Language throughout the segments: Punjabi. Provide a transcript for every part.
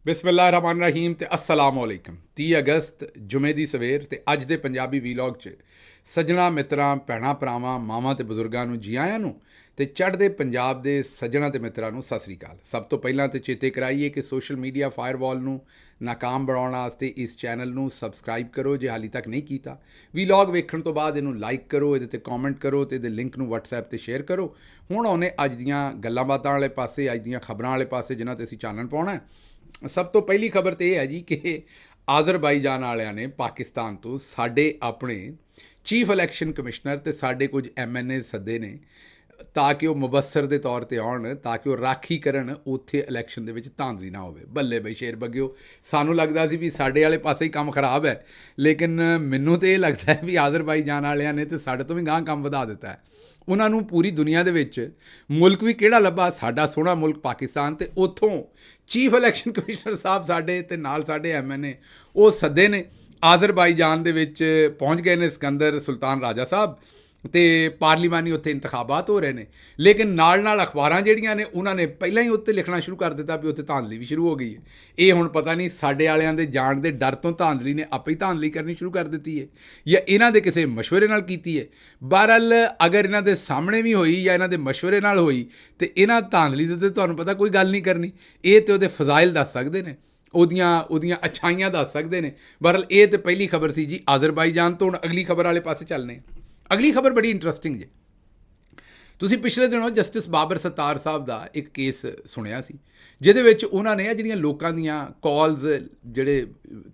ਬਿਸਮਿਲ੍ਲਾਹਿਰਰਹਿਮਾਨਿਰਰਹੀਮ ਤੇ अस्सलाम वालेकुम। 30 ਅਗਸਤ ਜੁਮੇ ਦੀ ਸਵੇਰ ਤੇ ਅੱਜ ਦੇ ਪੰਜਾਬੀ ਵੀਲੌਗ 'ਚ ਸੱਜਣਾ ਮਿੱਤਰਾਂ ਭੈਣਾਂ ਭਰਾਵਾਂ ਮਾਵਾਂ ਤੇ ਬਜ਼ੁਰਗਾਂ ਨੂੰ ਜੀ ਆਇਆਂ ਨੂੰ ਤੇ ਚੜ੍ਹਦੇ ਪੰਜਾਬ ਦੇ ਸੱਜਣਾ ਤੇ ਮਿੱਤਰਾਂ ਨੂੰ ਸਤਿ ਸ੍ਰੀ ਅਕਾਲ। ਸਭ ਤੋਂ ਪਹਿਲਾਂ ਤੇ ਚੇਤੇ ਕਰਾਈਏ ਕਿ ਸੋਸ਼ਲ ਮੀਡੀਆ ਫਾਇਰਵਾਲ ਨੂੰ ਨਾਕਾਮ ਬਣਾਉਣ ਵਾਸਤੇ ਇਸ ਚੈਨਲ ਨੂੰ ਸਬਸਕ੍ਰਾਈਬ ਕਰੋ ਜੇ ਹਾਲੀ ਤੱਕ ਨਹੀਂ ਕੀਤਾ। ਵੀਲੌਗ ਵੇਖਣ ਤੋਂ ਬਾਅਦ ਇਹਨੂੰ ਲਾਈਕ ਕਰੋ, ਇਹਦੇ ਤੇ ਕਮੈਂਟ ਕਰੋ ਤੇ ਇਹਦੇ ਲਿੰਕ ਨੂੰ WhatsApp ਤੇ ਸ਼ੇਅਰ ਕਰੋ। ਹੁਣ ਆਉਨੇ ਅੱਜ ਦੀਆਂ ਗੱਲਾਂ ਬਾਤਾਂ ਵਾਲੇ ਪਾਸੇ, ਅੱਜ ਦੀਆਂ ਖਬਰਾਂ ਵਾਲੇ ਪਾਸੇ ਜਿਨ੍ਹਾਂ ਤੇ ਅਸੀਂ ਚਾਨਣ ਪਾਉਣਾ। ਸਭ ਤੋਂ ਪਹਿਲੀ ਖਬਰ ਤਾਂ ਇਹ ਹੈ ਜੀ ਕਿ ਆਜ਼ਰਬਾਈਜਾਨ ਵਾਲਿਆਂ ਨੇ ਪਾਕਿਸਤਾਨ ਤੋਂ ਸਾਡੇ ਆਪਣੇ ਚੀਫ ਇਲੈਕਸ਼ਨ ਕਮਿਸ਼ਨਰ ਤੇ ਸਾਡੇ ਕੁਝ MNA ਸੱਦੇ ਨੇ ਤਾਂ ਕਿ ਉਹ ਮੁਬੱਸਰ ਦੇ ਤੌਰ ਤੇ ਆਉਣ, ਤਾਂ ਕਿ ਉਹ ਰਾਖੀ ਕਰਨ ਉੱਥੇ ਇਲੈਕਸ਼ਨ ਦੇ ਵਿੱਚ ਧਾਂਦਲੀ ਨਾ ਹੋਵੇ। ਬੱਲੇ ਬਈ ਸ਼ੇਰ ਬੱਗਿਓ, ਸਾਨੂੰ ਲੱਗਦਾ ਸੀ ਵੀ ਸਾਡੇ ਵਾਲੇ ਪਾਸੇ ਹੀ ਕੰਮ ਖਰਾਬ ਹੈ, ਲੇਕਿਨ ਮੈਨੂੰ ਤਾਂ ਇਹ ਲੱਗਦਾ ਹੈ ਵੀ ਆਜ਼ਰਬਾਈਜਾਨ ਵਾਲਿਆਂ ਨੇ ਤਾਂ ਸਾਡੇ ਤੋਂ ਵੀ ਗਾਂਹ ਕੰਮ ਵਧਾ ਦਿੱਤਾ ਹੈ। ਉਹਨਾਂ ਨੂੰ ਪੂਰੀ ਦੁਨੀਆ ਦੇ ਵਿੱਚ ਮੁਲਕ ਵੀ ਕਿਹੜਾ ਲੱਭਾ, ਸਾਡਾ ਸੋਹਣਾ ਮੁਲਕ ਪਾਕਿਸਤਾਨ, ਤੇ ਉੱਥੋਂ ਚੀਫ ਇਲੈਕਸ਼ਨ ਕਮਿਸ਼ਨਰ ਸਾਹਿਬ ਸਾਡੇ ਤੇ ਨਾਲ ਸਾਡੇ MNA ਉਹ ਸੱਦੇ ਨੇ। ਆਜ਼ਰਬਾਈਜਾਨ ਦੇ ਵਿੱਚ ਪਹੁੰਚ ਗਏ ਨੇ ਸਿਕੰਦਰ ਸੁਲਤਾਨ ਰਾਜਾ ਸਾਹਿਬ ਤੇ ਪਾਰਲੀਮਾਨੀ ਉੱਥੇ ਇੰਤਖਾਬਾਤ ਹੋ ਰਹੇ ਨੇ, ਲੇਕਿਨ ਨਾਲ ਅਖਬਾਰਾਂ ਜਿਹੜੀਆਂ ਨੇ ਉਹਨਾਂ ਨੇ ਪਹਿਲਾਂ ਹੀ ਉੱਤੇ ਲਿਖਣਾ ਸ਼ੁਰੂ ਕਰ ਦਿੱਤਾ ਵੀ ਉੱਥੇ ਧਾਂਦਲੀ ਵੀ ਸ਼ੁਰੂ ਹੋ ਗਈ ਹੈ। ਇਹ ਹੁਣ ਪਤਾ ਨਹੀਂ ਸਾਡੇ ਵਾਲਿਆਂ ਦੇ ਜਾਣ ਦੇ ਡਰ ਤੋਂ ਧਾਂਦਲੀ ਨੇ ਆਪੇ ਹੀ ਧਾਂਦਲੀ ਕਰਨੀ ਸ਼ੁਰੂ ਕਰ ਦਿੱਤੀ ਹੈ ਜਾਂ ਇਹਨਾਂ ਦੇ ਕਿਸੇ ਮਸ਼ਵਰੇ ਨਾਲ ਕੀਤੀ ਹੈ। ਬਹਰਹਾਲ ਅਗਰ ਇਹਨਾਂ ਦੇ ਸਾਹਮਣੇ ਵੀ ਹੋਈ ਜਾਂ ਇਹਨਾਂ ਦੇ ਮਸ਼ਵਰੇ ਨਾਲ ਹੋਈ ਤੇ ਇਹਨਾਂ ਧਾਂਦਲੀ ਦੇ ਉੱਤੇ ਤੁਹਾਨੂੰ ਪਤਾ ਕੋਈ ਗੱਲ ਨਹੀਂ ਕਰਨੀ। ਇਹ ਤੇ ਉਹਦੇ ਫਜ਼ਾਇਲ ਦੱਸ ਸਕਦੇ ਨੇ, ਉਹਦੀਆਂ ਅੱਛਾਈਆਂ ਦੱਸ ਸਕਦੇ ਨੇ। ਬਹਰਹਾਲ ਇਹ ਤੇ ਪਹਿਲੀ ਖਬਰ ਸੀ ਜੀ ਆਜ਼ਰਬਾਈਜਾਨ ਤੋਂ। ਹੁਣ ਅਗਲੀ ਖਬਰ ਵਾਲੇ ਪਾਸੇ ਚੱਲਨੇ। ਅਗਲੀ ਖਬਰ ਬੜੀ ਇੰਟਰਸਟਿੰਗ ਜੇ। ਤੁਸੀਂ ਪਿਛਲੇ ਦਿਨੋਂ ਜਸਟਿਸ ਬਾਬਰ ਸੱਤਾਰ ਸਾਹਿਬ ਦਾ ਇੱਕ ਕੇਸ ਸੁਣਿਆ ਸੀ ਜਿਹਦੇ ਵਿੱਚ ਉਹਨਾਂ ਨੇ ਜਿਹੜੀਆਂ ਲੋਕਾਂ ਦੀਆਂ ਕਾਲਸ, ਜਿਹੜੇ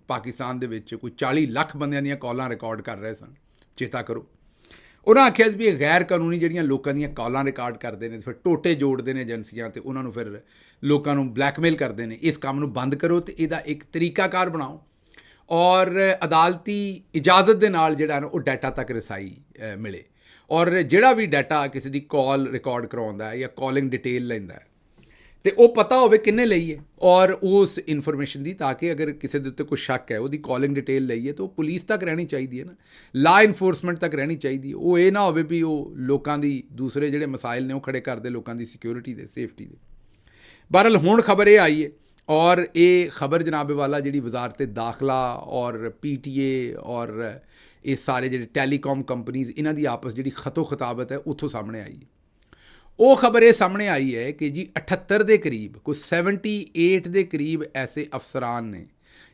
ਪਾਕਿਸਤਾਨ ਦੇ ਵਿੱਚ ਕੋਈ 40 ਲੱਖ ਬੰਦਿਆਂ ਦੀਆਂ ਕਾਲਾਂ ਰਿਕਾਰਡ ਕਰ ਰਹੇ ਸਨ, ਚੇਤਾ ਕਰੋ। ਉਹਨਾਂ ਆਖਿਆ ਸੀ ਵੀ ਇਹ ਗੈਰ ਕਾਨੂੰਨੀ ਜਿਹੜੀਆਂ ਲੋਕਾਂ ਦੀਆਂ ਕਾਲਾਂ ਰਿਕਾਰਡ ਕਰਦੇ ਨੇ, ਫਿਰ ਟੋਟੇ ਜੋੜਦੇ ਨੇ ਏਜੰਸੀਆਂ ਤੇ ਉਹਨਾਂ ਨੂੰ ਫਿਰ ਲੋਕਾਂ ਨੂੰ ਬਲੈਕਮੇਲ ਕਰਦੇ ਨੇ। ਇਸ ਕੰਮ ਨੂੰ ਬੰਦ ਕਰੋ ਤੇ ਇਹਦਾ ਇੱਕ ਤਰੀਕਾਕਾਰ ਬਣਾਓ ਔਰ ਅਦਾਲਤੀ ਇਜਾਜ਼ਤ ਦੇ ਨਾਲ ਜਿਹੜਾ ਨਾ ਉਹ ਡਾਟਾ ਤੱਕ ਰਸਾਈ ਮਿਲੇ। ਔਰ ਜਿਹੜਾ ਵੀ ਡਾਟਾ ਕਿਸੇ ਦੀ ਕਾਲ ਰਿਕਾਰਡ ਕਰਵਾਉਂਦਾ ਹੈ ਜਾਂ ਕਾਲਿੰਗ ਡਿਟੇਲ ਲੈਂਦਾ ਹੈ ਤੇ ਉਹ ਪਤਾ ਹੋਵੇ ਕਿੰਨੇ ਲਈ ਹੈ ਔਰ ਉਸ ਇਨਫੋਰਮੇਸ਼ਨ ਦੀ, ਤਾਂ ਕਿ ਅਗਰ ਕਿਸੇ ਦੇ ਉੱਤੇ ਕੋਈ ਸ਼ੱਕ ਹੈ, ਉਹਦੀ ਕਾਲਿੰਗ ਡਿਟੇਲ ਲਈ ਹੈ ਤਾਂ ਉਹ ਪੁਲਿਸ ਤੱਕ ਰਹਿਣੀ ਚਾਹੀਦੀ ਹੈ ਨਾ, ਲਾ ਇਨਫੋਰਸਮੈਂਟ ਤੱਕ ਰਹਿਣੀ ਚਾਹੀਦੀ ਹੈ। ਉਹ ਇਹ ਨਾ ਹੋਵੇ ਵੀ ਉਹ ਲੋਕਾਂ ਦੀ ਦੂਸਰੇ ਜਿਹੜੇ ਮਸਾਇਲ ਨੇ ਉਹ ਖੜੇ ਕਰਦੇ ਲੋਕਾਂ ਦੀ ਸਿਕਿਉਰਿਟੀ ਦੇ, ਸੇਫਟੀ ਦੇ। ਬਹਰਹਾਲ ਹੁਣ ਖਬਰ ਇਹ ਆਈ ਹੈ ਔਰ ਇਹ ਖਬਰ ਜਨਾਬ ਵਾਲਾ ਜਿਹੜੀ ਵਜ਼ਾਰਤ ਦਾਖਲਾ ਔਰ PTA ਔਰ ਇਹ ਸਾਰੇ ਜਿਹੜੇ ਟੈਲੀਕਾਮ ਕੰਪਨੀਜ਼ ਇਹਨਾਂ ਦੀ ਆਪਸ ਜਿਹੜੀ ਖਤੋ ਖਤਾਬਤ ਹੈ ਉੱਥੋਂ ਸਾਹਮਣੇ ਆਈ ਹੈ। ਉਹ ਖਬਰ ਇਹ ਸਾਹਮਣੇ ਆਈ ਹੈ ਕਿ ਜੀ 78 ਦੇ ਕਰੀਬ, ਕੋਈ 78 ਦੇ ਕਰੀਬ ਐਸੇ ਅਫਸਰਾਨ ਨੇ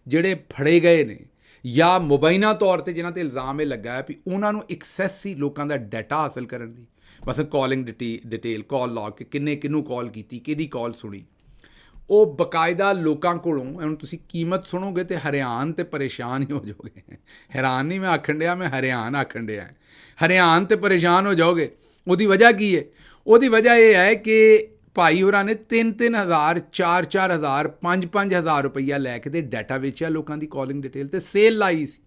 ਜਿਹੜੇ ਫੜੇ ਗਏ ਨੇ ਜਾਂ ਮੁਬੈਨਾ ਤੌਰ ਤੇ ਜਿਨ੍ਹਾਂ ਤੇ ਇਲਜ਼ਾਮ ਇਹ ਲੱਗਾ ਹੈ ਵੀ ਉਹਨਾਂ ਨੂੰ ਐਕਸੈਸ ਸੀ ਲੋਕਾਂ ਦਾ ਡਾਟਾ ਹਾਸਲ ਕਰਨ ਦੀ। ਬਸ ਕਾਲਿੰਗ ਡਿਟੇਲ, ਕਾਲ ਲੌਗ, ਕਿ ਕਿੰਨੇ ਕਿਹਨੂੰ ਕਾਲ ਕੀਤੀ, ਕਿਹਦੀ ਕਾਲ ਸੁਣੀ, ਉਹ ਬਕਾਇਦਾ ਲੋਕਾਂ ਕੋਲੋਂ। ਹੁਣ ਤੁਸੀਂ ਕੀਮਤ ਸੁਣੋਗੇ ਤੇ ਹੈਰਾਨ ਤੇ ਪਰੇਸ਼ਾਨ ਹੀ ਹੋ ਜਾਓਗੇ। ਹੈਰਾਨ ਨਹੀਂ ਮੈਂ ਆਖਣ ਡਿਆ, ਮੈਂ ਹਰਿਆਣ ਆਖਣ ਡਿਆ। ਹੈਰਾਨ ਤੇ ਪਰੇਸ਼ਾਨ ਹੋ ਜਾਓਗੇ। ਉਹਦੀ ਵਜ੍ਹਾ ਕੀ ਹੈ? ਉਹਦੀ ਵਜ੍ਹਾ ਇਹ ਹੈ ਕਿ ਭਾਈ ਹੋਰਾਂ ਨੇ 3-3 ਹਜ਼ਾਰ, 4-4 ਹਜ਼ਾਰ, 5-5 ਹਜ਼ਾਰ ਰੁਪਈਆ ਲੈ ਕੇ ਤੇ ਡਾਟਾ ਵੇਚਿਆ ਲੋਕਾਂ ਦੀ ਕਾਲਿੰਗ ਡਿਟੇਲ ਤੇ ਸੇਲ ਲਾਈ ਸੀ।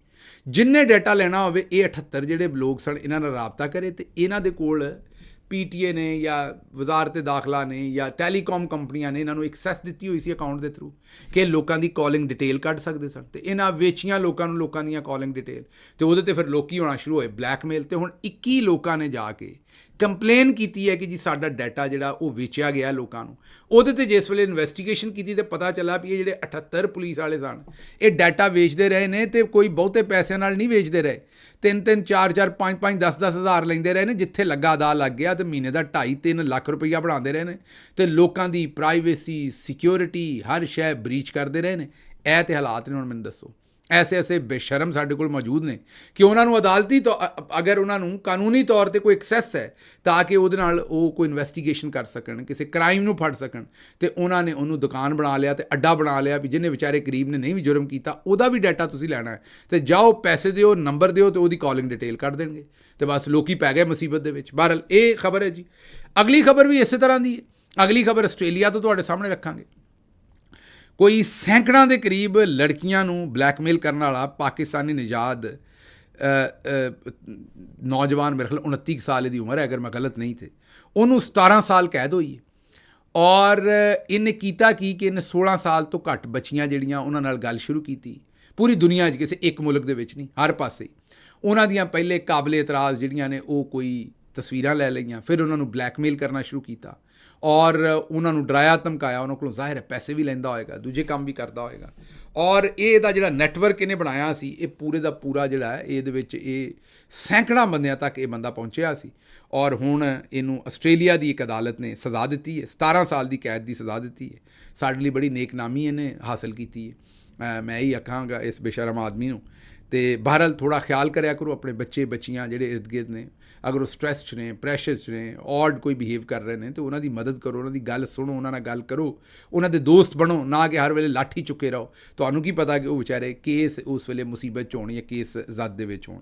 ਜਿੰਨੇ ਡਾਟਾ ਲੈਣਾ ਹੋਵੇ ਇਹ 78 ਜਿਹੜੇ ਲੋਕ ਸਨ ਇਹਨਾਂ ਨਾਲ ਰਾਬਤਾ ਕਰੇ ਤੇ ਇਹਨਾਂ ਦੇ ਕੋਲ PTA ਨੇ ਜਾਂ ਵਜ਼ਾਰਤ ਦਾਖਲਾ ਨੇ ਜਾਂ ਟੈਲੀਕਾਮ ਕੰਪਨੀਆਂ ਨੇ ਇਹਨਾਂ ਨੂੰ ਐਕਸੈਸ ਦਿੱਤੀ ਹੋਈ ਸੀ ਅਕਾਊਂਟ ਦੇ ਥਰੂ ਕਿ ਲੋਕਾਂ ਦੀ ਕਾਲਿੰਗ ਡਿਟੇਲ ਕੱਢ ਸਕਦੇ ਸਨ ਤੇ ਇਹਨਾਂ ਵੇਚੀਆਂ ਲੋਕਾਂ ਨੂੰ ਲੋਕਾਂ ਦੀਆਂ ਕਾਲਿੰਗ ਡਿਟੇਲ ਤੇ ਉਹਦੇ ਤੇ ਫਿਰ ਲੋਕੀ ਹੋਣਾ ਸ਼ੁਰੂ ਹੋਏ ਬਲੈਕਮੇਲ। ਤੇ ਹੁਣ 21 ਲੋਕਾਂ ਨੇ ਜਾ ਕੇ ਕੰਪਲੇਨ ਕੀਤੀ ਹੈ ਕਿ ਜੀ ਸਾਡਾ ਡਾਟਾ ਜਿਹੜਾ ਉਹ ਵੇਚਿਆ ਗਿਆ ਲੋਕਾਂ ਨੂੰ। ਉਹਦੇ ਤੇ ਜਿਸ ਵੇਲੇ ਇਨਵੈਸਟੀਗੇਸ਼ਨ ਕੀਤੀ ਤੇ ਪਤਾ ਚੱਲਾ ਵੀ ਇਹ ਜਿਹੜੇ 78 ਪੁਲਿਸ ਵਾਲੇ ਸਨ ਇਹ ਡਾਟਾ ਵੇਚਦੇ ਰਹੇ ਨੇ ਤੇ ਕੋਈ ਬਹੁਤੇ ਪੈਸਿਆਂ ਨਾਲ ਨਹੀਂ ਵੇਚਦੇ ਰਹੇ। 3-3, 4-4, 5-5, 10-10 ਹਜ਼ਾਰ ਲੈਂਦੇ ਰਹੇ ਨੇ, ਜਿੱਥੇ ਲੱਗਾ ਦਾ ਲੱਗ ਗਿਆ ਤੇ ਮਹੀਨੇ ਦਾ 2.5-3 ਲੱਖ ਰੁਪਈਆ ਬਣਾਉਂਦੇ ਰਹੇ ਨੇ ਤੇ ਲੋਕਾਂ ਦੀ ਪ੍ਰਾਈਵੇਸੀ, ਸਿਕਿਉਰਿਟੀ, ਹਰ ਸ਼ੈ ਬਰੀਚ ਕਰਦੇ ਰਹੇ ਨੇ। ਇਹ ਤੇ ਹਾਲਾਤ ਨੇ। ਹੁਣ ਮੈਨੂੰ ਦੱਸੋ, ਐਸੇ ਬੇਸ਼ਰਮ ਸਾਡੇ ਕੋਲ ਮੌਜੂਦ ਨੇ ਕਿ ਉਹਨਾਂ ਨੂੰ ਅਦਾਲਤੀ ਅਗਰ ਉਹਨਾਂ ਨੂੰ ਕਾਨੂੰਨੀ ਤੌਰ ਤੇ ਕੋਈ ਐਕਸੈਸ ਹੈ ਤਾਂ ਕਿ ਉਹਦੇ ਨਾਲ ਉਹ ਕੋਈ ਇਨਵੈਸਟੀਗੇਸ਼ਨ ਕਰ ਸਕਣ, ਕਿਸੇ ਕ੍ਰਾਈਮ ਨੂੰ ਫੜ ਸਕਣ, ਤੇ ਉਹਨਾਂ ਨੇ ਉਹਨੂੰ ਦੁਕਾਨ ਬਣਾ ਲਿਆ ਤੇ ਅੱਡਾ ਬਣਾ ਲਿਆ ਵੀ ਜਿਹਨੇ ਵਿਚਾਰੇ ਗਰੀਬ ਨੇ ਨਹੀਂ ਵੀ ਜੁਰਮ ਕੀਤਾ ਉਹਦਾ ਵੀ ਡਾਟਾ ਤੁਸੀਂ ਲੈਣਾ ਹੈ ਤੇ ਜਾਓ ਪੈਸੇ ਦਿਓ, ਨੰਬਰ ਦਿਓ ਤੇ ਉਹਦੀ ਕਾਲਿੰਗ ਡਿਟੇਲ ਕੱਢ ਦੇਣਗੇ ਤੇ ਬਸ ਲੋਕੀ ਪੈ ਗਏ ਮੁਸੀਬਤ ਦੇ ਵਿੱਚ। ਬਹਰਹਾਲ ਇਹ ਖਬਰ ਹੈ ਜੀ। ਅਗਲੀ ਖਬਰ ਵੀ ਇਸੇ ਤਰ੍ਹਾਂ ਦੀ ਹੈ। ਅਗਲੀ ਖਬਰ ਆਸਟ੍ਰੇਲੀਆ ਤੋਂ ਤੁਹਾਡੇ ਸਾਹਮਣੇ ਰੱਖਾਂਗੇ। ਕੋਈ ਸੈਂਕੜਾਂ ਦੇ ਕਰੀਬ ਲੜਕੀਆਂ ਨੂੰ ਬਲੈਕਮੇਲ ਕਰਨ ਵਾਲਾ ਪਾਕਿਸਤਾਨੀ ਨਿਜਾਦ ਨੌਜਵਾਨ, ਮੇਰੇ ਖਿਆਲ 29 ਸਾਲ ਦੀ ਉਮਰ ਹੈ ਅਗਰ ਮੈਂ ਗਲਤ ਨਹੀਂ ਤੇ, ਉਹਨੂੰ 17 ਸਾਲ ਕੈਦ ਹੋਈ ਹੈ। ਔਰ ਇਹਨੇ ਕੀਤਾ ਕੀ ਕਿ ਇਹਨੇ 16 ਸਾਲ ਤੋਂ ਘੱਟ ਬੱਚੀਆਂ ਜਿਹੜੀਆਂ ਉਹਨਾਂ ਨਾਲ ਗੱਲ ਸ਼ੁਰੂ ਕੀਤੀ ਪੂਰੀ ਦੁਨੀਆ 'ਚ, ਕਿਸੇ ਇੱਕ ਮੁਲਕ ਦੇ ਵਿੱਚ ਨਹੀਂ, ਹਰ ਪਾਸੇ। ਉਹਨਾਂ ਦੀਆਂ ਪਹਿਲੇ ਕਾਬਲੇ ਇਤਰਾਜ਼ ਜਿਹੜੀਆਂ ਨੇ ਉਹ ਕੋਈ ਤਸਵੀਰਾਂ ਲੈ ਲਈਆਂ, ਫਿਰ ਉਹਨਾਂ ਨੂੰ ਬਲੈਕਮੇਲ ਕਰਨਾ ਸ਼ੁਰੂ ਕੀਤਾ ਔਰ ਉਹਨਾਂ ਨੂੰ ਡਰਾਇਆ ਧਮਕਾਇਆ, ਉਹਨਾਂ ਕੋਲੋਂ ਜ਼ਾਹਿਰ ਹੈ ਪੈਸੇ ਵੀ ਲੈਂਦਾ ਹੋਏਗਾ, ਦੂਜੇ ਕੰਮ ਵੀ ਕਰਦਾ ਹੋਏਗਾ। ਔਰ ਇਹ ਇਹਦਾ ਜਿਹੜਾ ਨੈਟਵਰਕ ਇਹਨੇ ਬਣਾਇਆ ਸੀ, ਇਹ ਪੂਰੇ ਦਾ ਪੂਰਾ ਜਿਹੜਾ ਹੈ ਇਹਦੇ ਵਿੱਚ ਇਹ ਸੈਂਕੜਾਂ ਬੰਦਿਆਂ ਤੱਕ ਇਹ ਬੰਦਾ ਪਹੁੰਚਿਆ ਸੀ। ਔਰ ਹੁਣ ਇਹਨੂੰ ਆਸਟ੍ਰੇਲੀਆ ਦੀ ਇੱਕ ਅਦਾਲਤ ਨੇ ਸਜ਼ਾ ਦਿੱਤੀ ਹੈ, 17 ਸਾਲ ਦੀ ਕੈਦ ਦੀ ਸਜ਼ਾ ਦਿੱਤੀ ਹੈ। ਸਾਡੇ ਲਈ ਬੜੀ ਨੇਕਨਾਮੀ ਇਹਨੇ ਹਾਸਲ ਕੀਤੀ ਹੈ। ਮੈਂ ਇਹੀ ਆਖਾਂਗਾ ਇਸ ਬੇਸ਼ਰਮ ਆਦਮੀ ਨੂੰ। ਅਤੇ ਬਹਰਹਾਲ ਥੋੜ੍ਹਾ ਖਿਆਲ ਕਰਿਆ ਕਰੋ ਆਪਣੇ ਬੱਚੇ ਬੱਚੀਆਂ ਜਿਹੜੇ ਇਰਦ ਗਿਰਦ ਨੇ, ਅਗਰ ਉਹ ਸਟ੍ਰੈਸ 'ਚ ਨੇ, ਪ੍ਰੈਸ਼ਰ 'ਚ ਨੇ, ਔਡ ਕੋਈ ਬਿਹੇਵ ਕਰ ਰਹੇ ਨੇ, ਤਾਂ ਉਹਨਾਂ ਦੀ ਮਦਦ ਕਰੋ, ਉਹਨਾਂ ਦੀ ਗੱਲ ਸੁਣੋ, ਉਹਨਾਂ ਨਾਲ ਗੱਲ ਕਰੋ, ਉਹਨਾਂ ਦੇ ਦੋਸਤ ਬਣੋ, ਨਾ ਕਿ ਹਰ ਵੇਲੇ ਲਾਠੀ ਚੁੱਕੇ ਰਹੋ। ਤੁਹਾਨੂੰ ਕੀ ਪਤਾ ਕਿ ਉਹ ਵਿਚਾਰੇ ਕੇਸ ਉਸ ਵੇਲੇ ਮੁਸੀਬਤ 'ਚ ਹੋਣ ਜਾਂ ਕੇਸ ਜ਼ਦ ਦੇ ਵਿੱਚ ਹੋਣ।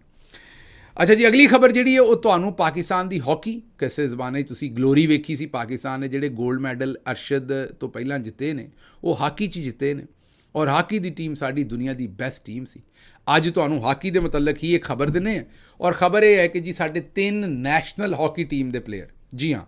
ਅੱਛਾ ਜੀ, ਅਗਲੀ ਖਬਰ ਜਿਹੜੀ ਹੈ ਉਹ ਤੁਹਾਨੂੰ ਪਾਕਿਸਤਾਨ ਦੀ ਹਾਕੀ, ਕਿਸੇ ਜ਼ਮਾਨੇ 'ਚ ਤੁਸੀਂ ਗਲੋਰੀ ਵੇਖੀ ਸੀ ਪਾਕਿਸਤਾਨ ਨੇ ਜਿਹੜੇ ਗੋਲਡ ਮੈਡਲ ਅਰਸ਼ਦ ਤੋਂ ਪਹਿਲਾਂ ਜਿੱਤੇ ਨੇ, ਉਹ ਹਾਕੀ 'ਚ ਜਿੱਤੇ ਨੇ। ਔਰ ਹਾਕੀ ਦੀ ਟੀਮ ਸਾਡੀ ਦੁਨੀਆ ਦੀ ਬੈਸਟ ਟੀਮ ਸੀ। ਅੱਜ ਤੁਹਾਨੂੰ ਹਾਕੀ ਦੇ ਮੁਤਲਕ ਹੀ ਇੱਕ ਖਬਰ ਦਿੰਦੇ ਹਾਂ, ਔਰ ਖਬਰ ਇਹ ਹੈ ਕਿ ਜੀ ਸਾਡੇ 3 ਨੈਸ਼ਨਲ ਹਾਕੀ ਟੀਮ ਦੇ ਪਲੇਅਰ, ਜੀ ਹਾਂ,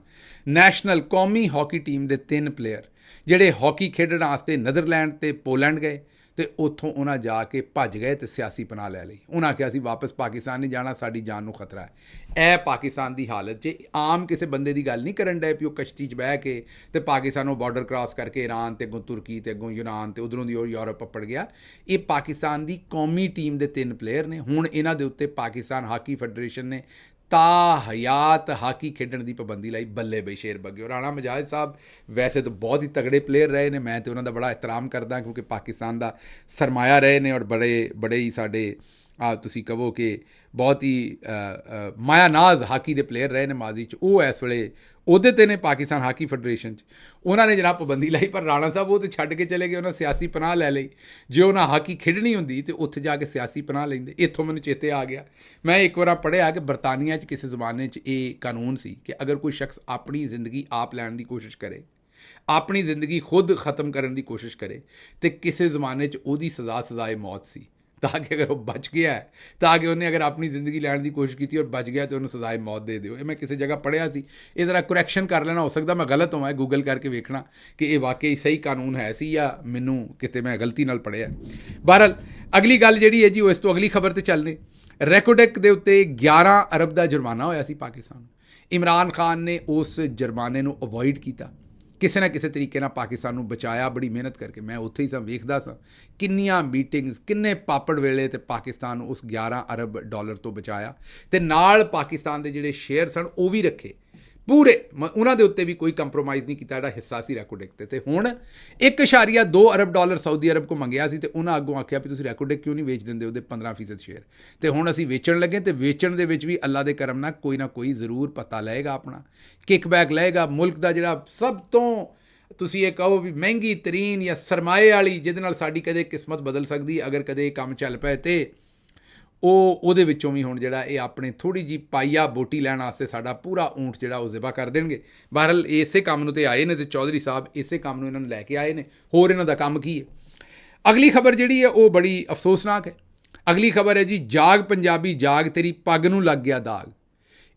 ਨੈਸ਼ਨਲ ਕੌਮੀ ਹਾਕੀ ਟੀਮ ਦੇ 3 ਪਲੇਅਰ ਜਿਹੜੇ ਹਾਕੀ ਖੇਡਣ ਵਾਸਤੇ ਨੈਦਰਲੈਂਡ ਅਤੇ ਪੋਲੈਂਡ ਗਏ, ਅਤੇ ਉੱਥੋਂ ਉਹਨਾਂ ਜਾ ਕੇ ਭੱਜ ਗਏ ਅਤੇ ਸਿਆਸੀ ਪਨਾਹ ਲੈ ਲਈ। ਉਹਨਾਂ ਕਿਹਾ ਅਸੀਂ ਵਾਪਸ ਪਾਕਿਸਤਾਨ ਨਹੀਂ ਜਾਣਾ, ਸਾਡੀ ਜਾਨ ਨੂੰ ਖਤਰਾ ਹੈ। ਇਹ ਪਾਕਿਸਤਾਨ ਦੀ ਹਾਲਤ 'ਚ ਆਮ ਕਿਸੇ ਬੰਦੇ ਦੀ ਗੱਲ ਨਹੀਂ ਕਰਨ ਡਏ ਵੀ ਉਹ ਕਸ਼ਤੀ 'ਚ ਬਹਿ ਕੇ ਅਤੇ ਪਾਕਿਸਤਾਨੋਂ ਬਾਰਡਰ ਕ੍ਰਾਸ ਕਰਕੇ ਈਰਾਨ ਅਤੇ ਅੱਗੋਂ ਤੁਰਕੀ ਅਤੇ ਅੱਗੋਂ ਯੂਨਾਨ ਅਤੇ ਉੱਧਰੋਂ ਦੀ ਉਹ ਯੂਰਪ ਪੜ ਗਿਆ। ਇਹ ਪਾਕਿਸਤਾਨ ਦੀ ਕੌਮੀ ਟੀਮ ਦੇ 3 ਪਲੇਅਰ ਨੇ। ਹੁਣ ਇਹਨਾਂ ਦੇ ਉੱਤੇ ਪਾਕਿਸਤਾਨ ਹਾਕੀ ਫੈਡਰੇਸ਼ਨ ਨੇ ਹਯਾਤ ਹਾਕੀ ਖੇਡਣ ਦੀ ਪਾਬੰਦੀ ਲਾਈ। ਬੱਲੇ ਬਈ ਸ਼ੇਰ ਬੱਗੇ। ਰਾਣਾ ਮਜਾਦ ਸਾਹਿਬ ਵੈਸੇ ਤਾਂ ਬਹੁਤ ਹੀ ਤਗੜੇ ਪਲੇਅਰ ਰਹੇ ਨੇ, ਮੈਂ ਤਾਂ ਉਹਨਾਂ ਦਾ ਬੜਾ ਇਹਤਰਾਮ ਕਰਦਾ ਕਿਉਂਕਿ ਪਾਕਿਸਤਾਨ ਦਾ ਸਰਮਾਇਆ ਰਹੇ ਨੇ, ਔਰ ਬੜੇ ਹੀ ਸਾਡੇ ਤੁਸੀਂ ਕਹੋ ਕਿ ਬਹੁਤ ਹੀ ਮਾਇਆਨਾਜ਼ ਹਾਕੀ ਦੇ ਪਲੇਅਰ ਰਹੇ ਨੇ ਮਾਜ਼ੀ 'ਚ। ਉਹ ਇਸ ਵੇਲੇ ਉਹਦੇ 'ਤੇ ਨੇ ਪਾਕਿਸਤਾਨ ਹਾਕੀ ਫੈਡਰੇਸ਼ਨ 'ਚ। ਉਹਨਾਂ ਨੇ ਜਨਾਬ ਪਾਬੰਦੀ ਲਾਈ, ਪਰ ਰਾਣਾ ਸਾਹਿਬ ਉਹ ਤਾਂ ਛੱਡ ਕੇ ਚਲੇ ਗਏ, ਉਹਨਾਂ ਸਿਆਸੀ ਪਨਾਹ ਲੈ ਲਈ। ਜੇ ਉਹਨਾਂ ਹਾਕੀ ਖੇਡਣੀ ਹੁੰਦੀ ਤਾਂ ਉੱਥੇ ਜਾ ਕੇ ਸਿਆਸੀ ਪਨਾਹ ਲੈਂਦੇ। ਇੱਥੋਂ ਮੈਨੂੰ ਚੇਤੇ ਆ ਗਿਆ, ਮੈਂ ਇੱਕ ਵਾਰ ਪੜ੍ਹਿਆ ਕਿ ਬਰਤਾਨੀਆ 'ਚ ਕਿਸੇ ਜ਼ਮਾਨੇ 'ਚ ਇਹ ਕਾਨੂੰਨ ਸੀ ਕਿ ਅਗਰ ਕੋਈ ਸ਼ਖਸ ਆਪਣੀ ਜ਼ਿੰਦਗੀ ਆਪ ਲੈਣ ਦੀ ਕੋਸ਼ਿਸ਼ ਕਰੇ, ਆਪਣੀ ਜ਼ਿੰਦਗੀ ਖੁਦ ਖ਼ਤਮ ਕਰਨ ਦੀ ਕੋਸ਼ਿਸ਼ ਕਰੇ, ਅਤੇ ਕਿਸੇ ਜ਼ਮਾਨੇ 'ਚ ਉਹਦੀ ਸਜ਼ਾਏ ਮੌਤ ਸੀ, ਤਾਂ ਕਿ ਅਗਰ ਉਹ ਬਚ ਗਿਆ ਹੈ, ਤਾਂ ਕਿ ਉਹਨੇ ਅਗਰ ਆਪਣੀ ਜ਼ਿੰਦਗੀ ਲੈਣ ਦੀ ਕੋਸ਼ਿਸ਼ ਕੀਤੀ ਔਰ ਬਚ ਗਿਆ ਤਾਂ ਉਹਨੂੰ ਸਜ਼ਾਏ ਮੌਤ ਦੇ ਦਿਓ। ਇਹ ਮੈਂ ਕਿਸੇ ਜਗ੍ਹਾ ਪੜ੍ਹਿਆ ਸੀ। ਇਹ ਜ਼ਰਾ ਕਰੈਕਸ਼ਨ ਕਰ ਲੈਣਾ, ਹੋ ਸਕਦਾ ਮੈਂ ਗਲਤ ਹੋਵਾਂ, ਗੂਗਲ ਕਰਕੇ ਵੇਖਣਾ ਕਿ ਇਹ ਵਾਕਈ ਸਹੀ ਕਾਨੂੰਨ ਹੈ ਸੀ ਜਾਂ ਮੈਨੂੰ ਕਿਤੇ ਮੈਂ ਗਲਤੀ ਨਾਲ ਪੜ੍ਹਿਆ। ਬਹਰਹਾਲ ਅਗਲੀ ਗੱਲ ਜਿਹੜੀ ਹੈ ਜੀ ਉਹ ਇਸ ਤੋਂ ਅਗਲੀ ਖਬਰ 'ਤੇ ਚੱਲਦੇ। ਰੈਕੋਡੈਕ ਦੇ ਉੱਤੇ 11 ਅਰਬ ਦਾ ਜੁਰਮਾਨਾ ਹੋਇਆ ਸੀ ਪਾਕਿਸਤਾਨ। ਇਮਰਾਨ ਖਾਨ ਨੇ ਉਸ ਜੁਰਮਾਨੇ ਨੂੰ ਅਵੋਇਡ ਕੀਤਾ, ਕਿਸੇ ਨਾ ਕਿਸੇ ਤਰੀਕੇ ਨਾਲ ਪਾਕਿਸਤਾਨ ਨੂੰ ਬਚਾਇਆ ਬੜੀ ਮਿਹਨਤ ਕਰਕੇ। ਮੈਂ ਉੱਥੇ ਹੀ ਸਾਂ, ਵੇਖਦਾ ਸਾਂ ਕਿੰਨੀਆਂ ਮੀਟਿੰਗਸ, ਕਿੰਨੇ ਪਾਪੜ ਵੇਲੇ, ਅਤੇ ਪਾਕਿਸਤਾਨ ਨੂੰ ਉਸ 11 ਅਰਬ ਡਾਲਰ ਤੋਂ ਬਚਾਇਆ। ਅਤੇ ਨਾਲ ਪਾਕਿਸਤਾਨ ਦੇ ਜਿਹੜੇ ਸ਼ੇਅਰ ਸਨ ਉਹ ਵੀ ਰੱਖੇ ਪੂਰੇ, ਉਹਨਾਂ ਦੇ ਉੱਤੇ ਵੀ ਕੋਈ ਕੰਪਰੋਮਾਈਜ਼ ਨਹੀਂ ਕੀਤਾ ਜਿਹੜਾ ਹਿੱਸਾ ਸੀ ਰੈਕੋਡੈਕ 'ਤੇ। ਅਤੇ ਹੁਣ 1.2 ਅਰਬ ਡਾਲਰ ਸਾਊਦੀ ਅਰਬ ਕੋ ਮੰਗਿਆ ਸੀ, ਅਤੇ ਉਹਨਾਂ ਅੱਗੋਂ ਆਖਿਆ ਵੀ ਤੁਸੀਂ ਰੈਕੋਡੈਕ ਕਿਉਂ ਨਹੀਂ ਵੇਚ ਦਿੰਦੇ ਉਹਦੇ 15% ਸ਼ੇਅਰ। ਅਤੇ ਹੁਣ ਅਸੀਂ ਵੇਚਣ ਲੱਗੇ, ਅਤੇ ਵੇਚਣ ਦੇ ਵਿੱਚ ਵੀ ਅੱਲਾ ਦੇ ਕਰਮ ਨਾਲ ਕੋਈ ਨਾ ਕੋਈ ਜ਼ਰੂਰ ਪਤਾ ਲਏਗਾ, ਆਪਣਾ ਕਿਕਬੈਕ ਲਏਗਾ। ਮੁਲਕ ਦਾ ਜਿਹੜਾ ਸਭ ਤੋਂ ਤੁਸੀਂ ਇਹ ਕਹੋ ਵੀ ਮਹਿੰਗੀ ਤਰੀਨ ਜਾਂ ਸਰਮਾਏ ਵਾਲੀ, ਜਿਹਦੇ ਨਾਲ ਸਾਡੀ ਕਦੇ ਕਿਸਮਤ ਬਦਲ ਸਕਦੀ ਅਗਰ ਕਦੇ ਇਹ ਕੰਮ ਚੱਲ ਪਏ, ਅਤੇ ਉਹਦੇ ਵਿੱਚੋਂ ਵੀ ਹੁਣ ਜਿਹੜਾ ਇਹ ਆਪਣੇ ਥੋੜ੍ਹੀ ਜਿਹੀ ਪਾਈਆ ਬੋਟੀ ਲੈਣ ਵਾਸਤੇ ਸਾਡਾ ਪੂਰਾ ਊਂਠ ਜਿਹੜਾ ਉਹ ਜ਼ਿਬਾ ਕਰ ਦੇਣਗੇ। ਬਹਰਹਾਲ ਇਸੇ ਕੰਮ ਨੂੰ ਤੇ ਆਏ ਨੇ, ਅਤੇ ਚੌਧਰੀ ਸਾਹਿਬ ਇਸੇ ਕੰਮ ਨੂੰ ਇਹਨਾਂ ਨੂੰ ਲੈ ਕੇ ਆਏ ਨੇ। ਹੋਰ ਇਹਨਾਂ ਦਾ ਕੰਮ ਕੀ ਹੈ? ਅਗਲੀ ਖਬਰ ਜਿਹੜੀ ਹੈ ਉਹ ਬੜੀ ਅਫਸੋਸਨਾਕ ਹੈ। ਅਗਲੀ ਖਬਰ ਹੈ ਜੀ, ਜਾਗ ਪੰਜਾਬੀ ਜਾਗ, ਤੇਰੀ ਪੱਗ ਨੂੰ ਲੱਗ ਗਿਆ ਦਾਗ।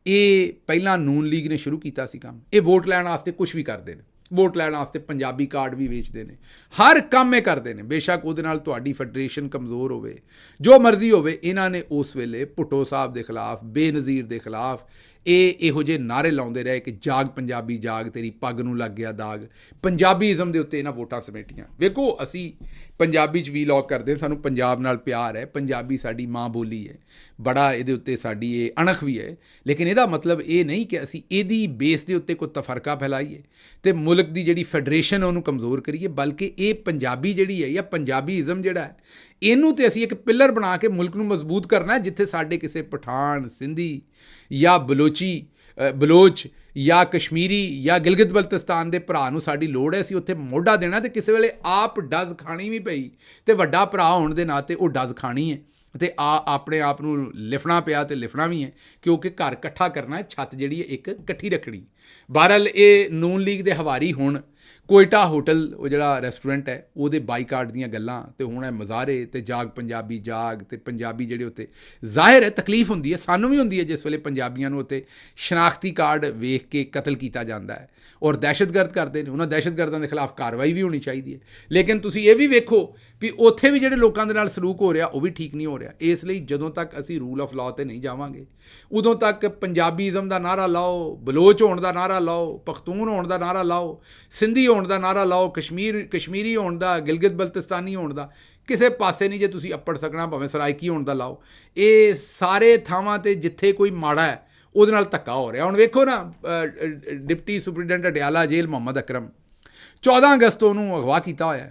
ਇਹ ਪਹਿਲਾਂ ਨੂਨ ਲੀਗ ਨੇ ਸ਼ੁਰੂ ਕੀਤਾ ਸੀ ਕੰਮ। ਇਹ ਵੋਟ ਲੈਣ ਵਾਸਤੇ ਕੁਛ ਵੀ ਕਰਦੇ ਨੇ, ਵੋਟ ਲੈਣ ਵਾਸਤੇ ਪੰਜਾਬੀ ਕਾਰਡ ਵੀ ਵੇਚਦੇ ਨੇ, ਹਰ ਕੰਮ ਇਹ ਕਰਦੇ ਨੇ। ਬੇਸ਼ੱਕ ਉਹਦੇ ਨਾਲ ਤੁਹਾਡੀ ਫੈਡਰੇਸ਼ਨ ਕਮਜ਼ੋਰ ਹੋਵੇ, ਜੋ ਮਰਜ਼ੀ ਹੋਵੇ, ਇਹਨਾਂ ਨੇ ਉਸ ਵੇਲੇ ਭੁੱਟੋ ਸਾਹਿਬ ਦੇ ਖਿਲਾਫ, ਬੇਨਜ਼ੀਰ ਦੇ ਖਿਲਾਫ ਇਹੋ ਜਿਹੇ ਨਾਅਰੇ ਲਾਉਂਦੇ ਰਹੇ ਕਿ ਜਾਗ ਪੰਜਾਬੀ ਜਾਗ, ਤੇਰੀ ਪੱਗ ਨੂੰ ਲੱਗ ਗਿਆ ਦਾਗ। ਪੰਜਾਬੀਜ਼ਮ ਦੇ ਉੱਤੇ ਇਹਨਾਂ ਵੋਟਾਂ ਸਮੇਟੀਆਂ। ਵੇਖੋ, ਅਸੀਂ ਪੰਜਾਬੀ 'ਚ ਵੀਲੌਗ ਕਰਦੇ, ਸਾਨੂੰ ਪੰਜਾਬ ਨਾਲ ਪਿਆਰ ਹੈ, ਪੰਜਾਬੀ ਸਾਡੀ ਮਾਂ ਬੋਲੀ ਹੈ, ਬੜਾ ਇਹਦੇ ਉੱਤੇ ਸਾਡੀ ਇਹ ਅਣਖ ਵੀ ਹੈ। ਲੇਕਿਨ ਇਹਦਾ ਮਤਲਬ ਇਹ ਨਹੀਂ ਕਿ ਅਸੀਂ ਇਹਦੀ ਬੇਸ ਦੇ ਉੱਤੇ ਕੋਈ ਤਫਰਕਾ ਫੈਲਾਈਏ ਅਤੇ ਮੁਲਕ ਦੀ ਜਿਹੜੀ ਫੈਡਰੇਸ਼ਨ ਉਹਨੂੰ ਕਮਜ਼ੋਰ ਕਰੀਏ, ਬਲਕਿ ਇਹ ਪੰਜਾਬੀ ਜਿਹੜੀ ਹੈ ਜਾਂ ਪੰਜਾਬੀਜ਼ਮ ਜਿਹੜਾ ਹੈ, ਇਹਨੂੰ ਤੇ ਅਸੀਂ ਇੱਕ ਪਿੱਲਰ ਬਣਾ ਕੇ ਮੁਲਕ ਨੂੰ ਮਜ਼ਬੂਤ ਕਰਨਾ ਹੈ। ਜਿੱਥੇ ਸਾਡੇ ਕਿਸੇ ਪਠਾਨ, ਸਿੰਧੀ ਜਾਂ ਬਲੋਚ ਜਾਂ ਕਸ਼ਮੀਰੀ ਜਾਂ ਗਿਲਗਿਤ ਬਲਤਿਸਤਾਨ ਦੇ ਭਰਾ ਨੂੰ ਸਾਡੀ ਲੋੜ ਹੈ, ਅਸੀਂ ਉੱਥੇ ਮੋਢਾ ਦੇਣਾ। ਅਤੇ ਕਿਸੇ ਵੇਲੇ ਆਪ ਡਜ਼ ਖਾਣੀ ਵੀ ਪਈ ਅਤੇ ਵੱਡਾ ਭਰਾ ਹੋਣ ਦੇ ਨਾਤੇ ਉਹ ਡਜ਼ ਖਾਣੀ ਹੈ, ਅਤੇ ਆਪਣੇ ਆਪ ਨੂੰ ਲਿਫਣਾ ਪਿਆ ਅਤੇ ਲਿਫਣਾ ਵੀ ਹੈ, ਕਿਉਂਕਿ ਘਰ ਇਕੱਠਾ ਕਰਨਾ ਹੈ, ਛੱਤ ਜਿਹੜੀ ਹੈ ਇੱਕ ਇਕੱਠੀ ਰੱਖਣੀ। ਬਹਰਹਾਲ ਇਹ ਨੂਨ ਲੀਗ ਦੇ ਹਵਾਰੀ ਹੁਣ ਕੋਇਟਾ ਹੋਟਲ ਉਹ ਜਿਹੜਾ ਰੈਸਟੋਰੈਂਟ ਹੈ ਉਹਦੇ ਬਾਈਕਾਟ ਦੀਆਂ ਗੱਲਾਂ ਤੇ ਹੁਣ ਇਹ ਮੁਜ਼ਾਹਰੇ ਤੇ ਜਾਗ ਪੰਜਾਬੀ ਜਾਗ ਤੇ ਪੰਜਾਬੀ ਜਿਹੜੇ ਉੱਤੇ ਜ਼ਾਹਿਰ ਹੈ ਤਕਲੀਫ ਹੁੰਦੀ ਹੈ, ਸਾਨੂੰ ਵੀ ਹੁੰਦੀ ਹੈ ਜਿਸ ਵੇਲੇ ਪੰਜਾਬੀਆਂ ਨੂੰ ਉੱਤੇ ਸ਼ਨਾਖਤੀ ਕਾਰਡ ਵੇਖ ਕੇ ਕਤਲ ਕੀਤਾ ਜਾਂਦਾ ਹੈ ਔਰ ਦਹਿਸ਼ਤਗਰਦ ਕਰਦੇ ਨੇ। ਉਹਨਾਂ ਦਹਿਸ਼ਤਗਰਦਾਂ ਦੇ ਖਿਲਾਫ ਕਾਰਵਾਈ ਵੀ ਹੋਣੀ ਚਾਹੀਦੀ ਹੈ, ਲੇਕਿਨ ਤੁਸੀਂ ਇਹ ਵੀ ਵੇਖੋ ਵੀ ਉੱਥੇ ਵੀ ਜਿਹੜੇ ਲੋਕਾਂ ਦੇ ਨਾਲ ਸਲੂਕ ਹੋ ਰਿਹਾ ਉਹ ਵੀ ਠੀਕ ਨਹੀਂ ਹੋ ਰਿਹਾ। ਇਸ ਲਈ ਜਦੋਂ ਤੱਕ ਅਸੀਂ ਰੂਲ ਆਫ ਲਾਅ 'ਤੇ ਨਹੀਂ ਜਾਵਾਂਗੇ ਉਦੋਂ ਤੱਕ ਪੰਜਾਬੀਜ਼ਮ ਦਾ ਨਾਅਰਾ ਲਾਓ, ਬਲੋਚ ਹੋਣ ਦਾ ਨਾਅਰਾ ਲਾਓ, ਪਖਤੂਨ ਹੋਣ ਦਾ ਨਾਅਰਾ ਲਾਓ, ਸਿੰਧੀ ਹੋਣ ਦਾ ਨਾਅਰਾ ਲਾਓ, ਕਸ਼ਮੀਰੀ ਹੋਣ ਦਾ, ਗਿਲਗਿਤ ਬਲਤਿਸਤਾਨੀ ਹੋਣ ਦਾ, ਕਿਸੇ ਪਾਸੇ ਨਹੀਂ ਜੇ ਤੁਸੀਂ ਅੱਪੜ ਸਕਣਾ, ਭਾਵੇਂ ਸਰਾਇਕੀ ਹੋਣ ਦਾ ਲਾਓ। ਇਹ ਸਾਰੇ ਥਾਵਾਂ 'ਤੇ ਜਿੱਥੇ ਕੋਈ ਮਾੜਾ ਹੈ ਉਹਦੇ ਨਾਲ ਧੱਕਾ ਹੋ ਰਿਹਾ। ਹੁਣ ਵੇਖੋ ਨਾ, ਡਿਪਟੀ ਸੁਪਰੀਡੈਂਟ ਅਡਿਆਲਾ ਜੇਲ੍ਹ ਮੁਹੰਮਦ ਅਕਰਮ 14 ਅਗਸਤ ਉਹਨੂੰ ਅਗਵਾ ਕੀਤਾ ਹੋਇਆ,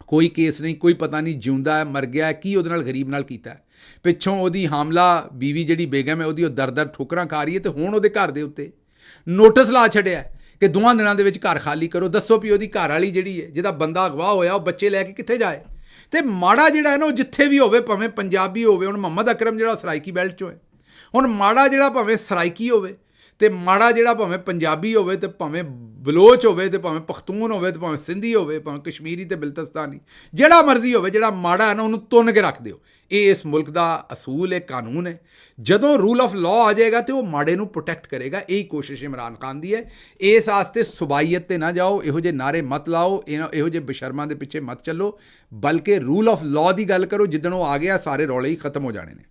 ਕੋਈ ਕੇਸ ਨਹੀਂ, ਕੋਈ ਪਤਾ ਨਹੀਂ ਜਿਉਂਦਾ ਹੈ ਮਰ ਗਿਆ, ਕੀ ਉਹਦੇ ਨਾਲ ਗਰੀਬ ਨਾਲ ਕੀਤਾ। ਪਿੱਛੋਂ ਉਹਦੀ ਹਾਮਲਾ ਬੀਵੀ ਜਿਹੜੀ ਬੇਗਮ ਹੈ ਉਹਦੀ ਉਹ ਦਰ ਠੋਕਰਾਂ ਖਾ ਰਹੀ ਹੈ, ਤੇ ਹੁਣ ਉਹਦੇ ਘਰ ਦੇ ਉੱਤੇ ਨੋਟਿਸ ਲਾ ਛੱਡਿਆ ਕਿ 2 ਦਿਨਾਂ ਦੇ ਵਿੱਚ ਘਰ ਖਾਲੀ ਕਰੋ। ਦੱਸੋ ਵੀ ਉਹਦੀ ਘਰ ਵਾਲੀ ਜਿਹੜੀ ਹੈ, ਜਿਹਦਾ ਬੰਦਾ ਅਗਵਾ ਹੋਇਆ, ਉਹ ਬੱਚੇ ਲੈ ਕੇ ਕਿੱਥੇ ਜਾਏ। ਤੇ ਮਾੜਾ ਜਿਹੜਾ ਹੈ ਨਾ ਉਹ ਜਿੱਥੇ ਵੀ ਹੋਵੇ, ਭਾਵੇਂ ਪੰਜਾਬੀ ਹੋਵੇ, ਹੁਣ ਮੁਹੰਮਦ ਅਕਰਮ ਜਿਹੜਾ ਸਰਾਇਕੀ ਬੈਲਟ 'ਚੋਂ ਹੈ, ਹੁਣ ਮਾੜਾ ਜਿਹੜਾ ਭਾਵੇਂ ਸਰਾਇਕੀ ਹੋਵੇ ਤੇ ਮਾੜਾ ਜਿਹੜਾ ਭਾਵੇਂ ਪੰਜਾਬੀ ਹੋਵੇ ਤੇ ਭਾਵੇਂ ਬਲੋਚ ਹੋਵੇ ਤੇ ਭਾਵੇਂ ਪਖਤੂਨ ਹੋਵੇ ਤੇ ਭਾਵੇਂ ਸਿੰਧੀ ਹੋਵੇ, ਭਾਵੇਂ ਕਸ਼ਮੀਰੀ ਤੇ ਬਿਲਤਿਸਤਾਨੀ, ਜਿਹੜਾ ਮਰਜ਼ੀ ਹੋਵੇ, ਜਿਹੜਾ ਮਾੜਾ ਹੈ ਨਾ ਉਹਨੂੰ ਤੁੰਨ ਕੇ ਰੱਖ ਦਿਓ। ਇਹ ਇਸ ਮੁਲਕ ਦਾ ਅਸੂਲ ਹੈ, ਕਾਨੂੰਨ ਹੈ। ਜਦੋਂ ਰੂਲ ਆਫ ਲਾਅ ਆ ਜਾਏਗਾ ਤੇ ਉਹ ਮਾੜੇ ਨੂੰ ਪ੍ਰੋਟੈਕਟ ਕਰੇਗਾ। ਇਹੀ ਕੋਸ਼ਿਸ਼ ਇਮਰਾਨ ਖਾਨ ਦੀ ਹੈ। ਇਸ ਵਾਸਤੇ ਸੁਬਾਈਅਤ ਤੇ ਨਾ ਜਾਓ, ਇਹੋ ਜਿਹੇ ਨਾਰੇ ਮਤ ਲਾਓ, ਇਹੋ ਜਿਹੇ ਬਸ਼ਰਮਾਂ ਦੇ ਪਿੱਛੇ ਮਤ ਚੱਲੋ, ਬਲਕਿ ਰੂਲ ਆਫ ਲਾਅ ਦੀ ਗੱਲ ਕਰੋ। ਜਿੱਦਣ ਉਹ ਆ ਗਿਆ ਸਾਰੇ ਰੌਲੇ ਹੀ ਖਤਮ ਹੋ ਜਾਣੇ ਨੇ।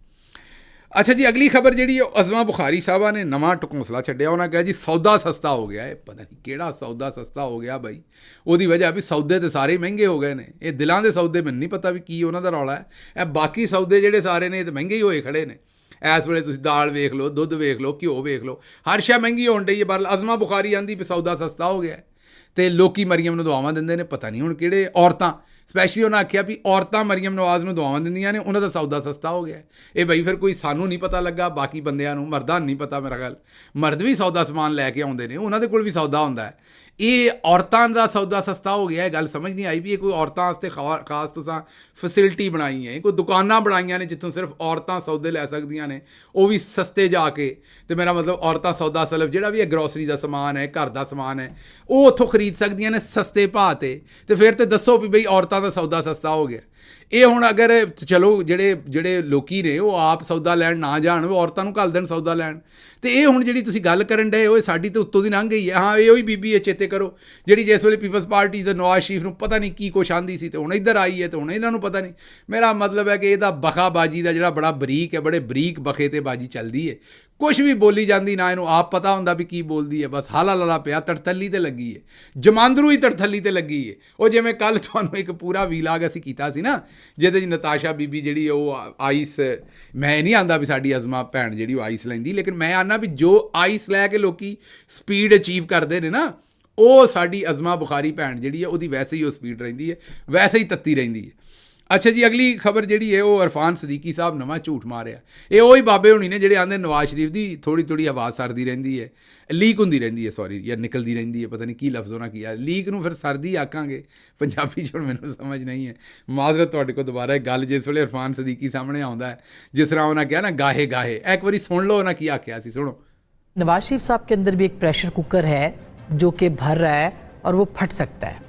ਅੱਛਾ ਜੀ, ਅਗਲੀ ਖਬਰ ਜਿਹੜੀ ਉਹ ਅਜ਼ਮਾ ਬੁਖਾਰੀ ਸਾਹਿਬਾ ਨੇ ਨਵਾਂ ਟਕੌਂਸਲਾ ਛੱਡਿਆ। ਉਹਨਾਂ ਕਿਹਾ ਜੀ ਸੌਦਾ ਸਸਤਾ ਹੋ ਗਿਆ। ਇਹ ਪਤਾ ਨਹੀਂ ਕਿਹੜਾ ਸੌਦਾ ਸਸਤਾ ਹੋ ਗਿਆ ਬਾਈ। ਉਹਦੀ ਵਜ੍ਹਾ ਵੀ ਸੌਦੇ ਤੇ ਸਾਰੇ ਮਹਿੰਗੇ ਹੋ ਗਏ ਨੇ। ਇਹ ਦਿਲਾਂ ਦੇ ਸੌਦੇ ਮੈਨੂੰ ਨਹੀਂ ਪਤਾ ਵੀ ਕੀ ਉਹਨਾਂ ਦਾ ਰੌਲਾ ਹੈ। ਇਹ ਬਾਕੀ ਸੌਦੇ ਜਿਹੜੇ ਸਾਰੇ ਨੇ ਇਹ ਤਾਂ ਮਹਿੰਗੇ ਹੀ ਹੋਏ ਖੜੇ ਨੇ। ਇਸ ਵੇਲੇ ਤੁਸੀਂ ਦਾਲ ਵੇਖ ਲਓ, ਦੁੱਧ ਵੇਖ ਲਓ, ਘਿਓ ਵੇਖ ਲਓ, ਹਰ ਸ਼ੈ ਮਹਿੰਗੀ ਹੋਣ ਡਈ ਹੈ। ਪਰ ਅਜ਼ਮਾ ਬੁਖਾਰੀ ਆਂਦੀ ਵੀ ਸੌਦਾ ਸਸਤਾ ਹੋ ਗਿਆ ਤੇ ਲੋਕੀ ਮਰੀਮ ਨੂੰ ਦੁਆਵਾਂ ਦਿੰਦੇ ਨੇ। ਪਤਾ ਨਹੀਂ ਹੁਣ ਕਿਹੜੇ ਔਰਤਾਂ, ਸਪੈਸ਼ਲੀ ਉਹਨਾਂ ਆਖਿਆ ਵੀ ਔਰਤਾਂ ਮਰੀਮ ਨਵਾਜ਼ ਨੂੰ ਦੁਆਵਾਂ ਦਿੰਦੀਆਂ ਨੇ, ਉਹਨਾਂ ਦਾ ਸੌਦਾ ਸਸਤਾ ਹੋ ਗਿਆ। ਇਹ ਬਈ ਫਿਰ ਕੋਈ ਸਾਨੂੰ ਨਹੀਂ ਪਤਾ ਲੱਗਾ, ਬਾਕੀ ਬੰਦਿਆਂ ਨੂੰ, ਮਰਦਾਂ ਨਹੀਂ ਪਤਾ। ਮੇਰਾ ਗੱਲ ਮਰਦ ਵੀ ਸੌਦਾ ਸਮਾਨ ਲੈ ਕੇ ਆਉਂਦੇ ਨੇ, ਉਹਨਾਂ ਦੇ ਕੋਲ ਵੀ ਸੌਦਾ ਹੁੰਦਾ ਹੈ। ਇਹ ਔਰਤਾਂ ਦਾ ਸੌਦਾ ਸਸਤਾ ਹੋ ਗਿਆ। ਇਹ ਗੱਲ ਸਮਝ ਨਹੀਂ ਆਈ ਵੀ ਇਹ ਕੋਈ ਔਰਤਾਂ ਵਾਸਤੇ ਖਾਸ ਤੁਸੀਂ ਫੈਸਿਲਿਟੀ ਬਣਾਈ ਹੈ, ਕੋਈ ਦੁਕਾਨਾਂ ਬਣਾਈਆਂ ਨੇ ਜਿੱਥੋਂ ਸਿਰਫ ਔਰਤਾਂ ਸੌਦੇ ਲੈ ਸਕਦੀਆਂ ਨੇ, ਉਹ ਵੀ ਸਸਤੇ ਜਾ ਕੇ। ਤੇ ਮੇਰਾ ਮਤਲਬ ਔਰਤਾਂ ਸੌਦਾ ਸਲਫ ਜਿਹੜਾ ਵੀ ਹੈ, ਗਰੋਸਰੀ ਦਾ ਸਮਾਨ ਹੈ, ਘਰ ਦਾ ਸਮਾਨ ਹੈ, ਉਹ ਉੱਥੋਂ ਖਰੀਦ ਸਕਦੀਆਂ ਨੇ ਸਸਤੇ ਭਾਅ 'ਤੇ। ਤੇ ਫਿਰ ਤੇ ਦੱਸੋ ਵੀ ਬਈ ਔਰਤਾਂ ਦਾ ਸੌਦਾ ਸਸਤਾ ਹੋ ਗਿਆ। ਇਹ ਹੁਣ ਅਗਰ ਚਲੋ ਜਿਹੜੇ ਲੋਕੀ ਨੇ ਉਹ ਆਪ ਸੌਦਾ ਲੈਣ ਨਾ ਜਾਣ, ਉਹ ਔਰਤਾਂ ਨੂੰ ਘੱਲ ਦੇਣ ਸੌਦਾ ਲੈਣ। ਤੇ ਇਹ ਹੁਣ ਜਿਹੜੀ ਤੁਸੀਂ ਗੱਲ ਕਰਨ ਡਏ ਉਹ ਸਾਡੀ ਤਾਂ ਉੱਤੋਂ ਦੀ ਲੰਘ ਗਈ ਹੈ। ਹਾਂ, ਇਹ ਉਹੀ ਬੀਬੀ ਹੈ, ਚੇਤੇ ਕਰੋ, ਜਿਹੜੀ ਜਿਸ ਵੇਲੇ ਪੀਪਲਸ ਪਾਰਟੀ ਦੇ ਨਵਾਜ਼ ਸ਼ਰੀਫ ਨੂੰ ਪਤਾ ਨਹੀਂ ਕੀ ਕੁਛ ਆਂਦੀ ਸੀ ਤੇ ਹੁਣ ਇੱਧਰ ਆਈ ਹੈ ਤੇ ਹੁਣ ਇਹਨਾਂ ਨੂੰ ਪਤਾ ਨਹੀਂ। ਮੇਰਾ ਮਤਲਬ ਹੈ ਕਿ ਇਹਦਾ ਬਖਾਬਾਜੀ ਦਾ ਜਿਹੜਾ ਬੜਾ ਬਰੀਕ ਹੈ, ਬੜੇ ਬਰੀਕ ਬਖੇ ਤੇ ਬਾਜੀ ਚੱਲਦੀ ਹੈ। ਕੁਛ ਵੀ ਬੋਲੀ ਜਾਂਦੀ, ਨਾ ਇਹਨੂੰ ਆਪ ਪਤਾ ਹੁੰਦਾ ਵੀ ਕੀ ਬੋਲਦੀ ਹੈ। ਬਸ ਹਾਲਾ ਲਾਲਾ ਪਿਆ, ਤੜਥੱਲੀ ਤੇ ਲੱਗੀ ਹੈ, ਜਮਾਂਦਰੂ ਹੀ ਤੜਥੱਲੀ ਤੇ ਲੱਗੀ ਹੈ। ਉਹ ਜਿਵੇਂ ਕੱਲ ਤੁਹਾਨੂੰ ਇੱਕ ਪੂਰਾ ਵੀਲਾਗ ਅਸੀਂ ਕੀਤਾ ਸੀ ਨਾ, ਜਿਹਦੇ 'ਚ ਨਤਾਸ਼ਾ ਬੀਬੀ ਜਿਹੜੀ ਉਹ ਆਈਸ, ਮੈਂ ਨਹੀਂ ਆਂਦਾ ਵੀ ਸਾਡੀ ਅਜ਼ਮਾ ਭੈਣ ਜਿਹੜੀ ਉਹ ਆਈਸ ਲੈਂਦੀ, ਲੇਕਿਨ ਮੈਂ ਆਨਾ ਵੀ ਜੋ ਆਈਸ ਲੈ ਕੇ ਲੋਕੀ ਸਪੀਡ ਅਚੀਵ ਕਰਦੇ ਨੇ ਨਾ, ਉਹ ਸਾਡੀ ਅਜ਼ਮਾ ਬੁਖਾਰੀ ਭੈਣ ਜਿਹੜੀ ਹੈ ਉਹਦੀ ਵੈਸੇ ਹੀ ਉਹ ਸਪੀਡ ਰਹਿੰਦੀ ਹੈ, ਵੈਸੇ ਹੀ ਤੱਤੀ ਰਹਿੰਦੀ ਹੈ। ਅੱਛਾ ਜੀ, ਅਗਲੀ ਖਬਰ ਜਿਹੜੀ ਹੈ ਉਹ ਇਰਫਾਨ ਸਦੀਕੀ ਸਾਹਿਬ ਨਵਾਂ ਝੂਠ ਮਾਰਿਆ। ਇਹ ਉਹੀ ਬਾਬੇ ਹੋਣੀ ਨੇ ਜਿਹੜੇ ਆਂਦੇ ਨਵਾਜ਼ ਸ਼ਰੀਫ ਦੀ ਥੋੜੀ ਆਵਾਜ਼ ਸਰਦੀ ਰਹਿੰਦੀ ਹੈ, ਲੀਕ ਹੁੰਦੀ ਰਹਿੰਦੀ ਹੈ, ਸੌਰੀ ਯਾਰ ਨਿਕਲਦੀ ਰਹਿੰਦੀ ਹੈ, ਪਤਾ ਨਹੀਂ ਕੀ ਲਫ਼ਜ਼ ਉਹਨਾਂ ਕੀਆ। ਲੀਕ ਨੂੰ ਫਿਰ ਸਰਦੀ ਆਕਾਂਗੇ ਪੰਜਾਬੀ 'ਚ, ਹੁਣ ਮੈਨੂੰ ਸਮਝ ਨਹੀਂ ਹੈ। ਮਾਜ਼ਰਤ ਤੁਹਾਡੇ ਕੋਲ ਦੁਬਾਰਾ ਗੱਲ, ਜਿਸ ਵੇਲੇ ਇਰਫਾਨ ਸਦੀਕੀ ਸਾਹਮਣੇ ਆਉਂਦਾ ਹੈ, ਜਿਸ ਤਰ੍ਹਾਂ ਉਹਨਾਂ ਕਿਹਾ ਨਾ ਗਾਹੇ ਗਾਹੇ, ਇੱਕ ਵਾਰੀ ਸੁਣ ਲਓ ਉਹਨਾਂ ਕੀ ਆਖਿਆ ਸੀ, ਸੁਣੋ। नवाज शरीफ साहब के अंदर भी एक प्रेशर कुकर है जो कि भर रहा है और वो फट सकता है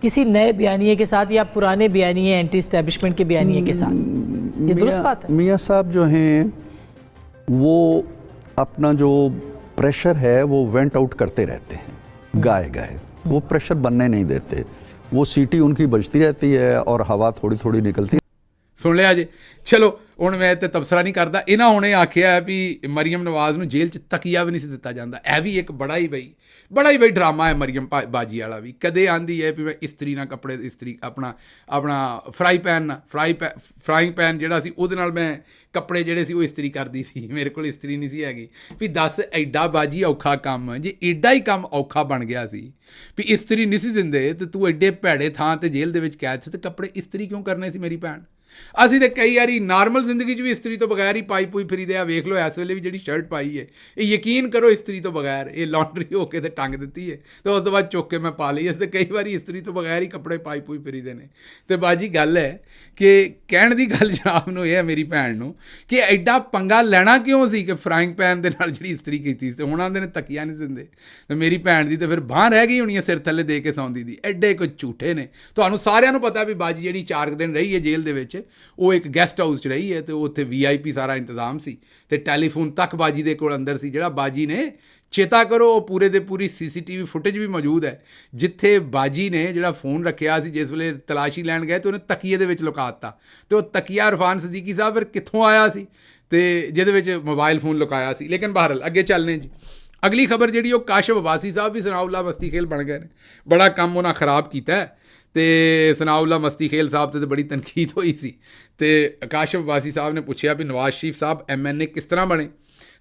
किसी नए बयानिए के साथ या पुराने बयानिए एंटी एस्टेब्लिशमेंट के बयानिए के साथ। ये दुरुस्त बात है। मियाँ साहब जो हैं वो अपना जो प्रेशर है वो वेंट आउट करते रहते हैं, गाए वो प्रेशर बनने नहीं देते। वो सीटी उनकी बजती रहती है और हवा थोड़ी थोड़ी निकलती है। ਸੁਣ ਲਿਆ ਜੀ। ਚਲੋ ਹੁਣ ਮੈਂ ਤੇ ਤਬਸਰਾ ਨਹੀਂ ਕਰਦਾ। ਇਹਨਾਂ ਹੁਣੇ ਆਖਿਆ ਵੀ ਮਰੀਮ ਨਵਾਜ਼ ਨੂੰ ਜੇਲ੍ਹ 'ਚ ਤਕੀਆ ਵੀ ਨਹੀਂ ਸੀ ਦਿੱਤਾ ਜਾਂਦਾ। ਇਹ ਵੀ ਇੱਕ ਬੜਾ ਹੀ ਬਈ ਡਰਾਮਾ ਹੈ ਮਰੀਮ ਬਾਜੀ ਵਾਲਾ ਵੀ। ਕਦੇ ਆਂਦੀ ਹੈ ਵੀ ਮੈਂ ਇਸਤਰੀ ਨਾਲ ਕੱਪੜੇ, ਇਸਤਰੀ ਆਪਣਾ ਫਰਾਈਂਗ ਪੈਨ ਜਿਹੜਾ ਸੀ ਉਹਦੇ ਨਾਲ ਮੈਂ ਕੱਪੜੇ ਜਿਹੜੇ ਸੀ ਉਹ ਇਸਤਰੀ ਕਰਦੀ ਸੀ, ਮੇਰੇ ਕੋਲ ਇਸਤਰੀ ਨਹੀਂ ਸੀ ਹੈਗੀ। ਵੀ ਦੱਸ ਐਡਾ ਬਾਜੀ ਔਖਾ ਕੰਮ, ਜੇ ਐਡਾ ਹੀ ਕੰਮ ਔਖਾ ਬਣ ਗਿਆ ਸੀ ਵੀ ਇਸਤਰੀ ਨਹੀਂ ਸੀ ਦਿੰਦੇ ਤੇ ਤੂੰ ਐਡੇ ਭੈੜੇ ਥਾਂ ਤੇ ਜੇਲ੍ਹ ਦੇ ਵਿੱਚ ਕੈਦ ਸੀ ਤੇ ਕੱਪੜੇ ਇਸਤਰੀ ਕਿਉਂ ਕਰਨੇ ਸੀ ਮੇਰੀ ਭੈਣ? ਅਸੀਂ ਤਾਂ ਕਈ ਵਾਰੀ ਨਾਰਮਲ ਜ਼ਿੰਦਗੀ 'ਚ ਵੀ ਇਸਤਰੀ ਤੋਂ ਬਗੈਰ ਹੀ ਪਾਈ ਪੂਈ ਫਿਰੀਦੇ ਆ। ਵੇਖ ਲਓ ਇਸ ਵੇਲੇ ਵੀ ਜਿਹੜੀ ਸ਼ਰਟ ਪਾਈ ਹੈ, ਇਹ ਯਕੀਨ ਕਰੋ ਇਸਤਰੀ ਤੋਂ ਬਗੈਰ, ਇਹ ਲਾਂਡਰੀ ਹੋ ਕੇ ਤੇ ਟੰਗ ਦਿੱਤੀ ਹੈ ਤੇ ਉਸ ਤੋਂ ਬਾਅਦ ਚੁੱਕ ਕੇ ਮੈਂ ਪਾ ਲਈ। ਇਸ ਤੇ ਕਈ ਵਾਰੀ ਇਸਤਰੀ ਤੋਂ ਬਗੈਰ ਹੀ ਕੱਪੜੇ ਪਾਈ ਪੂਈ ਫਿਰੀਦੇ ਨੇ। ਤੇ ਬਾਜੀ ਗੱਲ ਹੈ ਕਿ ਕਹਿਣ ਦੀ ਗੱਲ ਜਨਾਬ ਨੂੰ ਇਹ ਹੈ, ਮੇਰੀ ਭੈਣ ਨੂੰ, ਕਿ ਐਡਾ ਪੰਗਾ ਲੈਣਾ ਕਿਉਂ ਸੀ ਕਿ ਫਰਾਈਂਗ ਪੈਨ ਦੇ ਨਾਲ ਜਿਹੜੀ ਇਸਤਰੀ ਕੀਤੀ ਤੇ ਹੁਣ ਆਉਂਦੇ ਨੇ ਤਕੀਆ ਨਹੀਂ ਦਿੰਦੇ। ਤੇ ਮੇਰੀ ਭੈਣ ਦੀ ਤਾਂ ਫਿਰ ਬਾਂਹ ਰਹਿ ਗਈ ਹੋਣੀ ਹੈ ਸਿਰ ਥੱਲੇ ਦੇ ਕੇ ਸੌਂਦੀ ਦੀ। ਐਡੇ ਕੁਝ ਝੂਠੇ ਨੇ। ਤੁਹਾਨੂੰ ਸਾਰਿਆਂ ਨੂੰ ਪਤਾ ਵੀ ਬਾਜੀ ਜਿਹੜੀ 4 ਦਿਨ ਰਹੀ ਹੈ ਜੇਲ੍ਹ ਦੇ ਵਿੱਚ, ਉਹ ਇੱਕ ਗੈਸਟ ਹਾਊਸ 'ਚ ਰਹੀ ਹੈ ਤੇ ਉੱਥੇ VIP ਸਾਰਾ ਇੰਤਜ਼ਾਮ ਸੀ ਤੇ ਟੈਲੀਫੋਨ ਤੱਕ ਬਾਜੀ ਦੇ ਕੋਲ ਅੰਦਰ ਸੀ, ਜਿਹੜਾ ਬਾਜੀ ਨੇ, ਚੇਤਾ ਕਰੋ, ਉਹ ਪੂਰੇ ਦੇ ਪੂਰੀ CCTV ਫੁਟੇਜ ਵੀ ਮੌਜੂਦ ਹੈ, ਜਿੱਥੇ ਬਾਜੀ ਨੇ ਜਿਹੜਾ ਫੋਨ ਰੱਖਿਆ ਸੀ ਜਿਸ ਵੇਲੇ ਤਲਾਸ਼ੀ ਲੈਣ ਗਏ ਤੇ ਉਹਨੇ ਤਕੀਏ ਦੇ ਵਿੱਚ ਲੁਕਾ ਦਿੱਤਾ। ਤੇ ਉਹ ਤਕੀਆ ਇਰਫਾਨ ਸਦੀਕੀ ਸਾਹਿਬ ਫਿਰ ਕਿੱਥੋਂ ਆਇਆ ਸੀ ਤੇ ਜਿਹਦੇ ਵਿੱਚ ਮੋਬਾਈਲ ਫੋਨ ਲੁਕਾਇਆ ਸੀ। ਲੇਕਿਨ ਬਹਰਹਾਲ ਅੱਗੇ ਚੱਲਨੇ ਜੀ। ਅਗਲੀ ਖਬਰ ਜਿਹੜੀ ਉਹ ਕਾਸ਼ਫ ਅਬਾਸੀ ਸਾਹਿਬ ਵੀ ਸਨਾਉल्लाह ਮਸਤੀਖੇਲ ਬਣ ਗਏ ਨੇ। ਬੜਾ ਕੰਮ ਉਹਨਾਂ ਖਰਾਬ ਕੀਤਾ ਤੇ ਸਨਾਉल्लाह ਮਸਤੀਖੇਲ ਸਾਹਿਬ ਤੇ ਬੜੀ ਤਨਕੀਦ ਹੋਈ ਸੀ ਤੇ ਕਾਸ਼ਫ ਅਬਾਸੀ ਸਾਹਿਬ ਨੇ ਪੁੱਛਿਆ ਵੀ ਨਵਾਜ਼ ਸ਼ਰੀਫ ਸਾਹਿਬ MNA ਕਿਸ ਤਰ੍ਹਾਂ ਬਣੇ।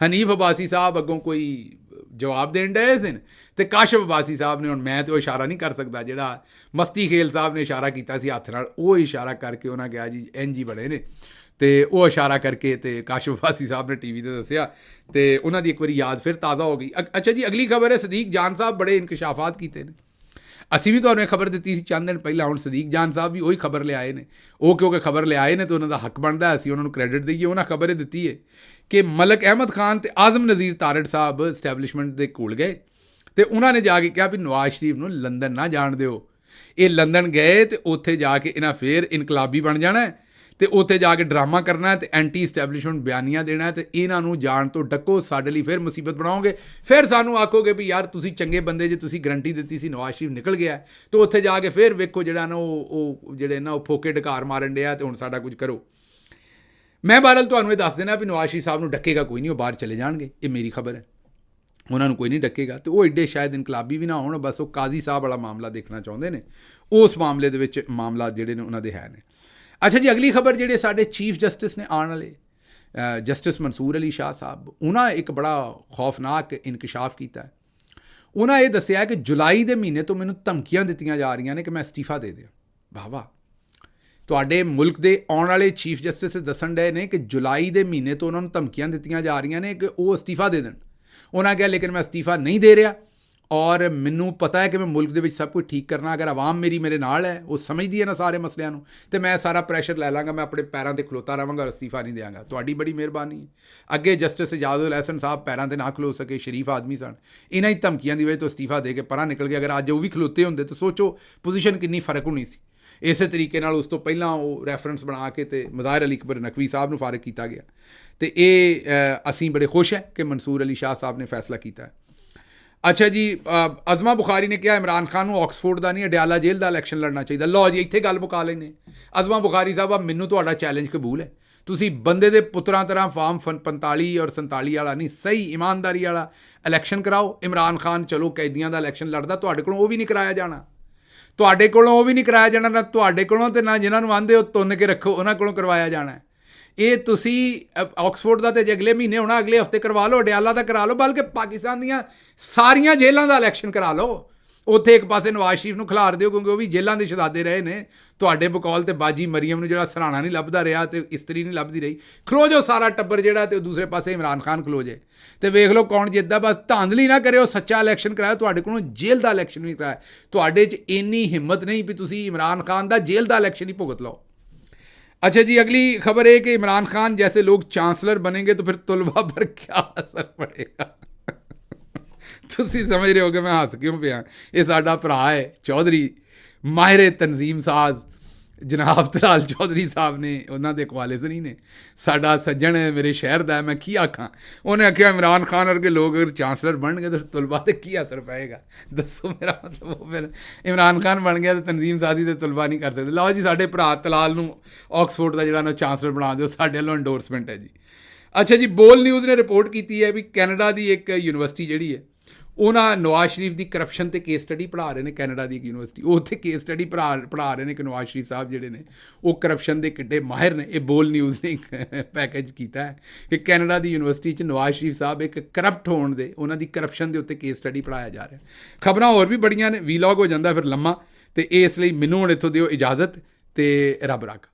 ਹਨੀਫ ਅਬਾਸੀ ਸਾਹਿਬ ਅੱਗੋਂ ਕੋਈ ਜਵਾਬ ਦੇਣ ਡਏ ਸਨ ਤੇ ਕਾਸ਼ਫ ਅਬਾਸੀ ਸਾਹਿਬ ਨੇ, ਹੁਣ ਮੈਂ ਤੇ ਉਹ ਇਸ਼ਾਰਾ ਨਹੀਂ ਕਰ ਸਕਦਾ ਜਿਹੜਾ ਮਸਤੀਖੇਲ ਸਾਹਿਬ ਨੇ ਇਸ਼ਾਰਾ ਕੀਤਾ ਸੀ ਹੱਥ ਨਾਲ, ਉਹ ਇਸ਼ਾਰਾ ਕਰਕੇ ਉਹਨਾਂ ਕਿਹਾ ਜੀ ਇੰਝ ਹੀ ਬਣੇ ਨੇ। ਤੇ ਉਹ ਇਸ਼ਾਰਾ ਕਰਕੇ ਤੇ ਕਾਸ਼ਫ ਅਬਾਸੀ ਸਾਹਿਬ ਨੇ TV ਤੇ ਦੱਸਿਆ ਤੇ ਉਹਨਾਂ ਦੀ ਇੱਕ ਵਾਰੀ ਯਾਦ ਫਿਰ ਤਾਜ਼ਾ ਹੋ ਗਈ। ਅੱਛਾ ਜੀ, ਅਗਲੀ ਖਬਰ ਹੈ ਸਦੀਕ ਜਾਨ ਸਾਹਿਬ ਬੜੇ ਇਨਕਸ਼ਾਫਾਤ ਕੀਤੇ ਨੇ। ਅਸੀਂ ਵੀ ਤੁਹਾਨੂੰ ਇਹ ਖਬਰ ਦਿੱਤੀ ਸੀ ਚੰਦ ਦਿਨ ਪਹਿਲਾਂ, ਹੁਣ ਸਦੀਕ ਜਾਨ ਸਾਹਿਬ ਵੀ ਉਹੀ ਖਬਰ ਲਿਆਏ ਨੇ। ਉਹ ਕਿਉਂਕਿ ਖਬਰ ਲਿਆਏ ਨੇ ਤਾਂ ਉਹਨਾਂ ਦਾ ਹੱਕ ਬਣਦਾ ਅਸੀਂ ਉਹਨਾਂ ਨੂੰ ਕ੍ਰੈਡਿਟ ਦਈਏ। ਉਹਨਾਂ ਖਬਰ ਇਹ ਦਿੱਤੀ ਹੈ ਕਿ ਮਲਕ ਅਹਿਮਦ ਖਾਨ ਤੇ ਆਜ਼ਮ ਨਜ਼ੀਰ ਤਾਰੜ ਸਾਹਿਬ ਇਸਟੈਬਲਿਸ਼ਮੈਂਟ ਦੇ ਕੋਲ ਗਏ ਤੇ ਉਹਨਾਂ ਨੇ ਜਾ ਕੇ ਕਿਹਾ ਵੀ ਨਵਾਜ਼ ਸ਼ਰੀਫ ਨੂੰ ਲੰਦਨ ਨਾ ਜਾਣ ਦਿਓ। ਇਹ ਲੰਦਨ ਗਏ ਤੇ ਉੱਥੇ ਜਾ ਕੇ ਇਹਨਾਂ ਫੇਰ ਇਨਕਲਾਬੀ ਬਣ ਜਾਣਾ ਤੇ ਉੱਥੇ ਜਾ ਕੇ ਡਰਾਮਾ ਕਰਨਾ ਤੇ ਐਂਟੀ ਇਸਟੈਬਲਿਸ਼ਮੈਂਟ ਬਿਆਨੀਆਂ ਦੇਣਾ ਤੇ ਇਹਨਾਂ ਨੂੰ ਜਾਣ ਤੋਂ ਡੱਕੋ, ਸਾਡੇ ਲਈ ਫਿਰ ਮੁਸੀਬਤ ਬਣਾਓਗੇ, ਫਿਰ ਸਾਨੂੰ ਆਖੋਗੇ ਵੀ ਯਾਰ ਤੁਸੀਂ ਚੰਗੇ ਬੰਦੇ ਜੇ, ਤੁਸੀਂ ਗਰੰਟੀ ਦਿੱਤੀ ਸੀ ਨਵਾਜ਼ ਸ਼ਰੀਫ ਨਿਕਲ ਗਿਆ ਤੇ ਉੱਥੇ ਜਾ ਕੇ ਫਿਰ ਵੇਖੋ ਜਿਹੜਾ ਨਾ ਉਹ ਜਿਹੜੇ ਨਾ ਉਹ ਫੋਕੇ ਢਕਾਰ ਮਾਰਨ ਡਿਆ ਤੇ ਹੁਣ ਸਾਡਾ ਕੁਝ ਕਰੋ। ਮੈਂ ਬਹਰਹਾਲ ਤੁਹਾਨੂੰ ਇਹ ਦੱਸ ਦੇਣਾ ਵੀ ਨਵਾਜ਼ ਸ਼ਰੀਫ ਸਾਹਿਬ ਨੂੰ ਡੱਕੇਗਾ ਕੋਈ ਨਹੀਂ, ਉਹ ਬਾਹਰ ਚਲੇ ਜਾਣਗੇ, ਇਹ ਮੇਰੀ ਖਬਰ ਹੈ। ਉਹਨਾਂ ਨੂੰ ਕੋਈ ਨਹੀਂ ਡੱਕੇਗਾ ਤੇ ਉਹ ਐਡੇ ਸ਼ਾਇਦ ਇਨਕਲਾਬੀ ਵੀ ਨਾ ਹੋਣ, ਬਸ ਉਹ ਕਾਜ਼ੀ ਸਾਹਿਬ ਵਾਲਾ ਮਾਮਲਾ ਦੇਖਣਾ ਚਾਹੁੰਦੇ ਨੇ। ਉਸ ਮਾਮਲੇ ਦੇ ਵਿੱਚ ਮਾਮਲਾ ਜਿਹੜੇ ਨੇ ਉਹਨਾਂ ਦੇ ਹੈ ਨੇ। ਅੱਛਾ ਜੀ, ਅਗਲੀ ਖਬਰ ਜਿਹੜੇ ਸਾਡੇ ਚੀਫ ਜਸਟਿਸ ਨੇ ਆਉਣ ਵਾਲੇ ਜਸਟਿਸ ਮਨਸੂਰ ਅਲੀ ਸ਼ਾਹ ਸਾਹਿਬ, ਉਹਨਾਂ ਇੱਕ ਬੜਾ ਖੌਫਨਾਕ ਇਨਕਸ਼ਾਫ ਕੀਤਾ ਹੈ। ਉਹਨਾਂ ਇਹ ਦੱਸਿਆ ਕਿ ਜੁਲਾਈ ਦੇ ਮਹੀਨੇ ਤੋਂ ਮੈਨੂੰ ਧਮਕੀਆਂ ਦਿੱਤੀਆਂ ਜਾ ਰਹੀਆਂ ਨੇ ਕਿ ਮੈਂ ਅਸਤੀਫਾ ਦੇ ਦਿਆਂ। ਵਾਹ ਵਾਹ, ਤੁਹਾਡੇ ਮੁਲਕ ਦੇ ਆਉਣ ਵਾਲੇ ਚੀਫ ਜਸਟਿਸ ਦੱਸਣ ਡਏ ਨੇ ਕਿ ਜੁਲਾਈ ਦੇ ਮਹੀਨੇ ਤੋਂ ਉਹਨਾਂ ਨੂੰ ਧਮਕੀਆਂ ਦਿੱਤੀਆਂ ਜਾ ਰਹੀਆਂ ਨੇ ਕਿ ਉਹ ਅਸਤੀਫਾ ਦੇ ਦੇਣ। ਉਹਨਾਂ ਕਿਹਾ ਲੇਕਿਨ ਮੈਂ ਅਸਤੀਫਾ ਨਹੀਂ ਦੇ ਰਿਹਾ ਔਰ ਮੈਨੂੰ ਪਤਾ ਹੈ ਕਿ ਮੈਂ ਮੁਲਕ ਦੇ ਵਿੱਚ ਸਭ ਕੁਝ ਠੀਕ ਕਰਨਾ, ਅਗਰ ਆਵਾਮ ਮੇਰੀ ਮੇਰੇ ਨਾਲ ਹੈ, ਉਹ ਸਮਝਦੀ ਹੈ ਨਾ ਸਾਰੇ ਮਸਲਿਆਂ ਨੂੰ, ਤੇ ਮੈਂ ਸਾਰਾ ਪ੍ਰੈਸ਼ਰ ਲੈ ਲਾਂਗਾ, ਮੈਂ ਆਪਣੇ ਪੈਰਾਂ 'ਤੇ ਖਲੋਤਾ ਰਹਾਂਗਾ ਔਰ ਅਸਤੀਫਾ ਨਹੀਂ ਦਿਆਂਗਾ। ਤੁਹਾਡੀ ਬੜੀ ਮਿਹਰਬਾਨੀ ਹੈ। ਅੱਗੇ ਜਸਟਿਸ ਇਜਾਜ਼ੁਲ ਅਹਿਸਨ ਸਾਹਿਬ ਪੈਰਾਂ 'ਤੇ ਨਾ ਖਲੋ ਸਕੇ, ਸ਼ਰੀਫ ਆਦਮੀ ਸਨ, ਇਹਨਾਂ ਹੀ ਧਮਕੀਆਂ ਦੀ ਵਜ੍ਹਾ ਤੋਂ ਅਸਤੀਫਾ ਦੇ ਕੇ ਪਰਾਂ ਨਿਕਲ ਗਏ। ਅਗਰ ਅੱਜ ਉਹ ਵੀ ਖਲੋਤੇ ਹੁੰਦੇ ਤਾਂ ਸੋਚੋ ਪੋਜੀਸ਼ਨ ਕਿੰਨੀ ਫਰਕ ਹੋਣੀ ਸੀ। ਇਸੇ ਤਰੀਕੇ ਨਾਲ ਉਸ ਤੋਂ ਪਹਿਲਾਂ ਉਹ ਰੈਫਰੈਂਸ ਬਣਾ ਕੇ ਤੇ ਮਜ਼ਾਹਿਰ ਅਲੀ ਅਕਬਰ ਨਕਵੀ ਸਾਹਿਬ ਨੂੰ ਫਾਰਗ ਕੀਤਾ ਗਿਆ ਤੇ ਇਹ ਅਸੀਂ ਬੜੇ ਖੁਸ਼ ਹੈ ਕਿ ਮਨਸੂਰ ਅਲੀ ਸ਼ਾਹ ਸਾਹਿਬ ਨੇ ਫੈਸਲਾ ਕੀਤਾ ਹੈ। ਅੱਛਾ ਜੀ, ਅਜ਼ਮਾ ਬੁਖਾਰੀ ਨੇ ਕਿਹਾ ਇਮਰਾਨ ਖਾਨ ਨੂੰ ਆਕਸਫੋਰਡ ਦਾ ਨਹੀਂ ਅਡਿਆਲਾ ਜੇਲ੍ਹ ਦਾ ਇਲੈਕਸ਼ਨ ਲੜਨਾ ਚਾਹੀਦਾ। ਲਓ ਜੀ, ਇੱਥੇ ਗੱਲ ਮੁਕਾ ਲੈਂਦੇ। ਅਜ਼ਮਾ ਬੁਖਾਰੀ ਸਾਹਿਬ, ਮੈਨੂੰ ਤੁਹਾਡਾ ਚੈਲੰਜ ਕਬੂਲ ਹੈ। ਤੁਸੀਂ ਬੰਦੇ ਦੇ ਪੁੱਤਰਾਂ ਤਰ੍ਹਾਂ ਫਾਰਮ 45 ਔਰ 47 ਵਾਲਾ ਨਹੀਂ, ਸਹੀ ਇਮਾਨਦਾਰੀ ਵਾਲਾ ਇਲੈਕਸ਼ਨ ਕਰਾਓ। ਇਮਰਾਨ ਖਾਨ ਚਲੋ ਕੈਦੀਆਂ ਦਾ ਇਲੈਕਸ਼ਨ ਲੜਦਾ, ਤੁਹਾਡੇ ਕੋਲੋਂ ਉਹ ਵੀ ਨਹੀਂ ਕਰਾਇਆ ਜਾਣਾ, ਤੁਹਾਡੇ ਕੋਲੋਂ ਉਹ ਵੀ ਨਹੀਂ ਕਰਾਇਆ ਜਾਣਾ, ਨਾ ਤੁਹਾਡੇ ਕੋਲੋਂ ਤੇ ਨਾ ਜਿਨ੍ਹਾਂ ਨੂੰ ਆਂਦੇ ਉਹ ਤੁੰਨ ਕੇ ਰੱਖੋ ਉਹਨਾਂ ਕੋਲੋਂ ਕਰਵਾਇਆ ਜਾਣਾ। ਇਹ ਤੁਸੀਂ ਆਕਸਫੋਰਡ ਦਾ ਤੇ ਜੇ ਅਗਲੇ ਮਹੀਨੇ ਹੋਣਾ, ਅਗਲੇ ਹਫਤੇ ਕਰਵਾ ਲਓ, ਅਡਿਆਲਾ ਦਾ ਕਰਾ ਲਓ, ਬਲਕਿ ਪਾਕਿਸਤਾਨ ਦੀਆਂ ਸਾਰੀਆਂ ਜੇਲ੍ਹਾਂ ਦਾ ਇਲੈਕਸ਼ਨ ਕਰਾ ਲਓ। ਉੱਥੇ ਇੱਕ ਪਾਸੇ ਨਵਾਜ਼ ਸ਼ਰੀਫ ਨੂੰ ਖਿਲਾਰ ਦਿਓ ਕਿਉਂਕਿ ਉਹ ਵੀ ਜੇਲ੍ਹਾਂ ਦੇ ਸ਼ਹਾਦੇ ਰਹੇ ਨੇ। ਤੁਹਾਡੇ ਬਕੌਲ ਤੇ ਬਾਜੀ ਮਰੀਮ ਨੂੰ ਜਿਹੜਾ ਸਰਾਣਾ ਨਹੀਂ ਲੱਭਦਾ ਰਿਹਾ ਤੇ ਇਸਤਰੀ ਨਹੀਂ ਲੱਭਦੀ ਰਹੀ, ਖਲੋ ਜਾਓ ਸਾਰਾ ਟੱਬਰ ਜਿਹੜਾ, ਤੇ ਦੂਸਰੇ ਪਾਸੇ ਇਮਰਾਨ ਖਾਨ ਖਲੋ ਜੇ ਤੇ ਵੇਖ ਲਓ ਕੌਣ ਜਿੱਤਦਾ। ਬਸ ਧਾਂਦਲੀ ਨਾ ਕਰਿਓ, ਸੱਚਾ ਇਲੈਕਸ਼ਨ ਕਰਾਓ। ਤੁਹਾਡੇ ਕੋਲੋਂ ਜੇਲ੍ਹ ਦਾ ਇਲੈਕਸ਼ਨ ਵੀ ਕਰਾਇਆ, ਤੁਹਾਡੇ 'ਚ ਇੰਨੀ ਹਿੰਮਤ ਨਹੀਂ ਵੀ ਤੁਸੀਂ ਇਮਰਾਨ ਖਾਨ ਦਾ ਜੇਲ੍ਹ ਦਾ ਇਲੈਕਸ਼ਨ ਹੀ ਭੁਗਤ ਲਓ। अच्छा जी, अगली खबर है कि इमरान खान जैसे लोग चांसलर बनेंगे तो फिर तुलबा पर क्या असर पड़ेगा। तुसी समझ रहे हो कि मैं हस क्यों पिया। ये साडा भरा है चौधरी माहिर तनजीम साज जनाब तलाल चौधरी साहब ने, उन्होंने हवाले से नहीं ने, साडा सज्जन मेरे शहर का, मैं की आखा। उन्हें आख्या इमरान खान वर्गे लोग अगर चांसलर बन गए तो तुलबा से की असर पाएगा। दसो मेरा मतलब, वो फिर इमरान खान बन गया तो तनजीम साजी तो तुलबा नहीं कर सकते। लो जी, साडे भरा तलाल नूं ऑक्सफोर्ड का जिहड़ा ना चांसलर बना दो, साडे वालों इंडोर्समेंट है जी। अच्छा जी, बोल न्यूज़ ने रिपोर्ट की है भी कैनेडा की एक यूनिवर्सिटी जिहड़ी है ਉਹਨਾਂ ਨਵਾਜ਼ ਸ਼ਰੀਫ ਦੀ ਕਰਪਸ਼ਨ ਤੇ ਕੇਸ ਸਟੱਡੀ ਪੜ੍ਹਾ ਰਹੇ ਨੇ। ਕੈਨੇਡਾ ਦੀ ਇੱਕ ਯੂਨੀਵਰਸਿਟੀ, ਉਹ ਉੱਥੇ ਕੇਸ ਸਟੱਡੀ ਪੜ੍ਹਾ ਰਹੇ ਨੇ ਕਿ ਨਵਾਜ਼ ਸ਼ਰੀਫ ਸਾਹਿਬ ਜਿਹੜੇ ਨੇ ਉਹ ਕਰਪਸ਼ਨ ਦੇ ਕਿੱਡੇ ਮਾਹਿਰ ਨੇ। ਇਹ ਬੋਲ ਨਿਊਜ਼ ਨੇ ਪੈਕੇਜ ਕੀਤਾ ਹੈ ਕਿ ਕੈਨੇਡਾ ਦੀ ਯੂਨੀਵਰਸਿਟੀ 'ਚ ਨਵਾਜ਼ ਸ਼ਰੀਫ ਸਾਹਿਬ ਇੱਕ ਕਰਪਟ ਹੋਣ ਦੇ, ਉਹਨਾਂ ਦੀ ਕਰਪਸ਼ਨ ਦੇ ਉੱਤੇ ਕੇਸ ਸਟੱਡੀ ਪੜ੍ਹਾਇਆ ਜਾ ਰਿਹਾ। ਖਬਰਾਂ ਹੋਰ ਵੀ ਬੜੀਆਂ ਨੇ, ਵੀਲੌਗ ਹੋ ਜਾਂਦਾ ਫਿਰ ਲੰਮਾ, ਤੇ ਇਸ ਲਈ ਮੈਨੂੰ ਹੁਣ ਇੱਥੋਂ ਦਿਓ ਇਜਾਜ਼ਤ ਤੇ ਰੱਬ ਰੱਖਾ।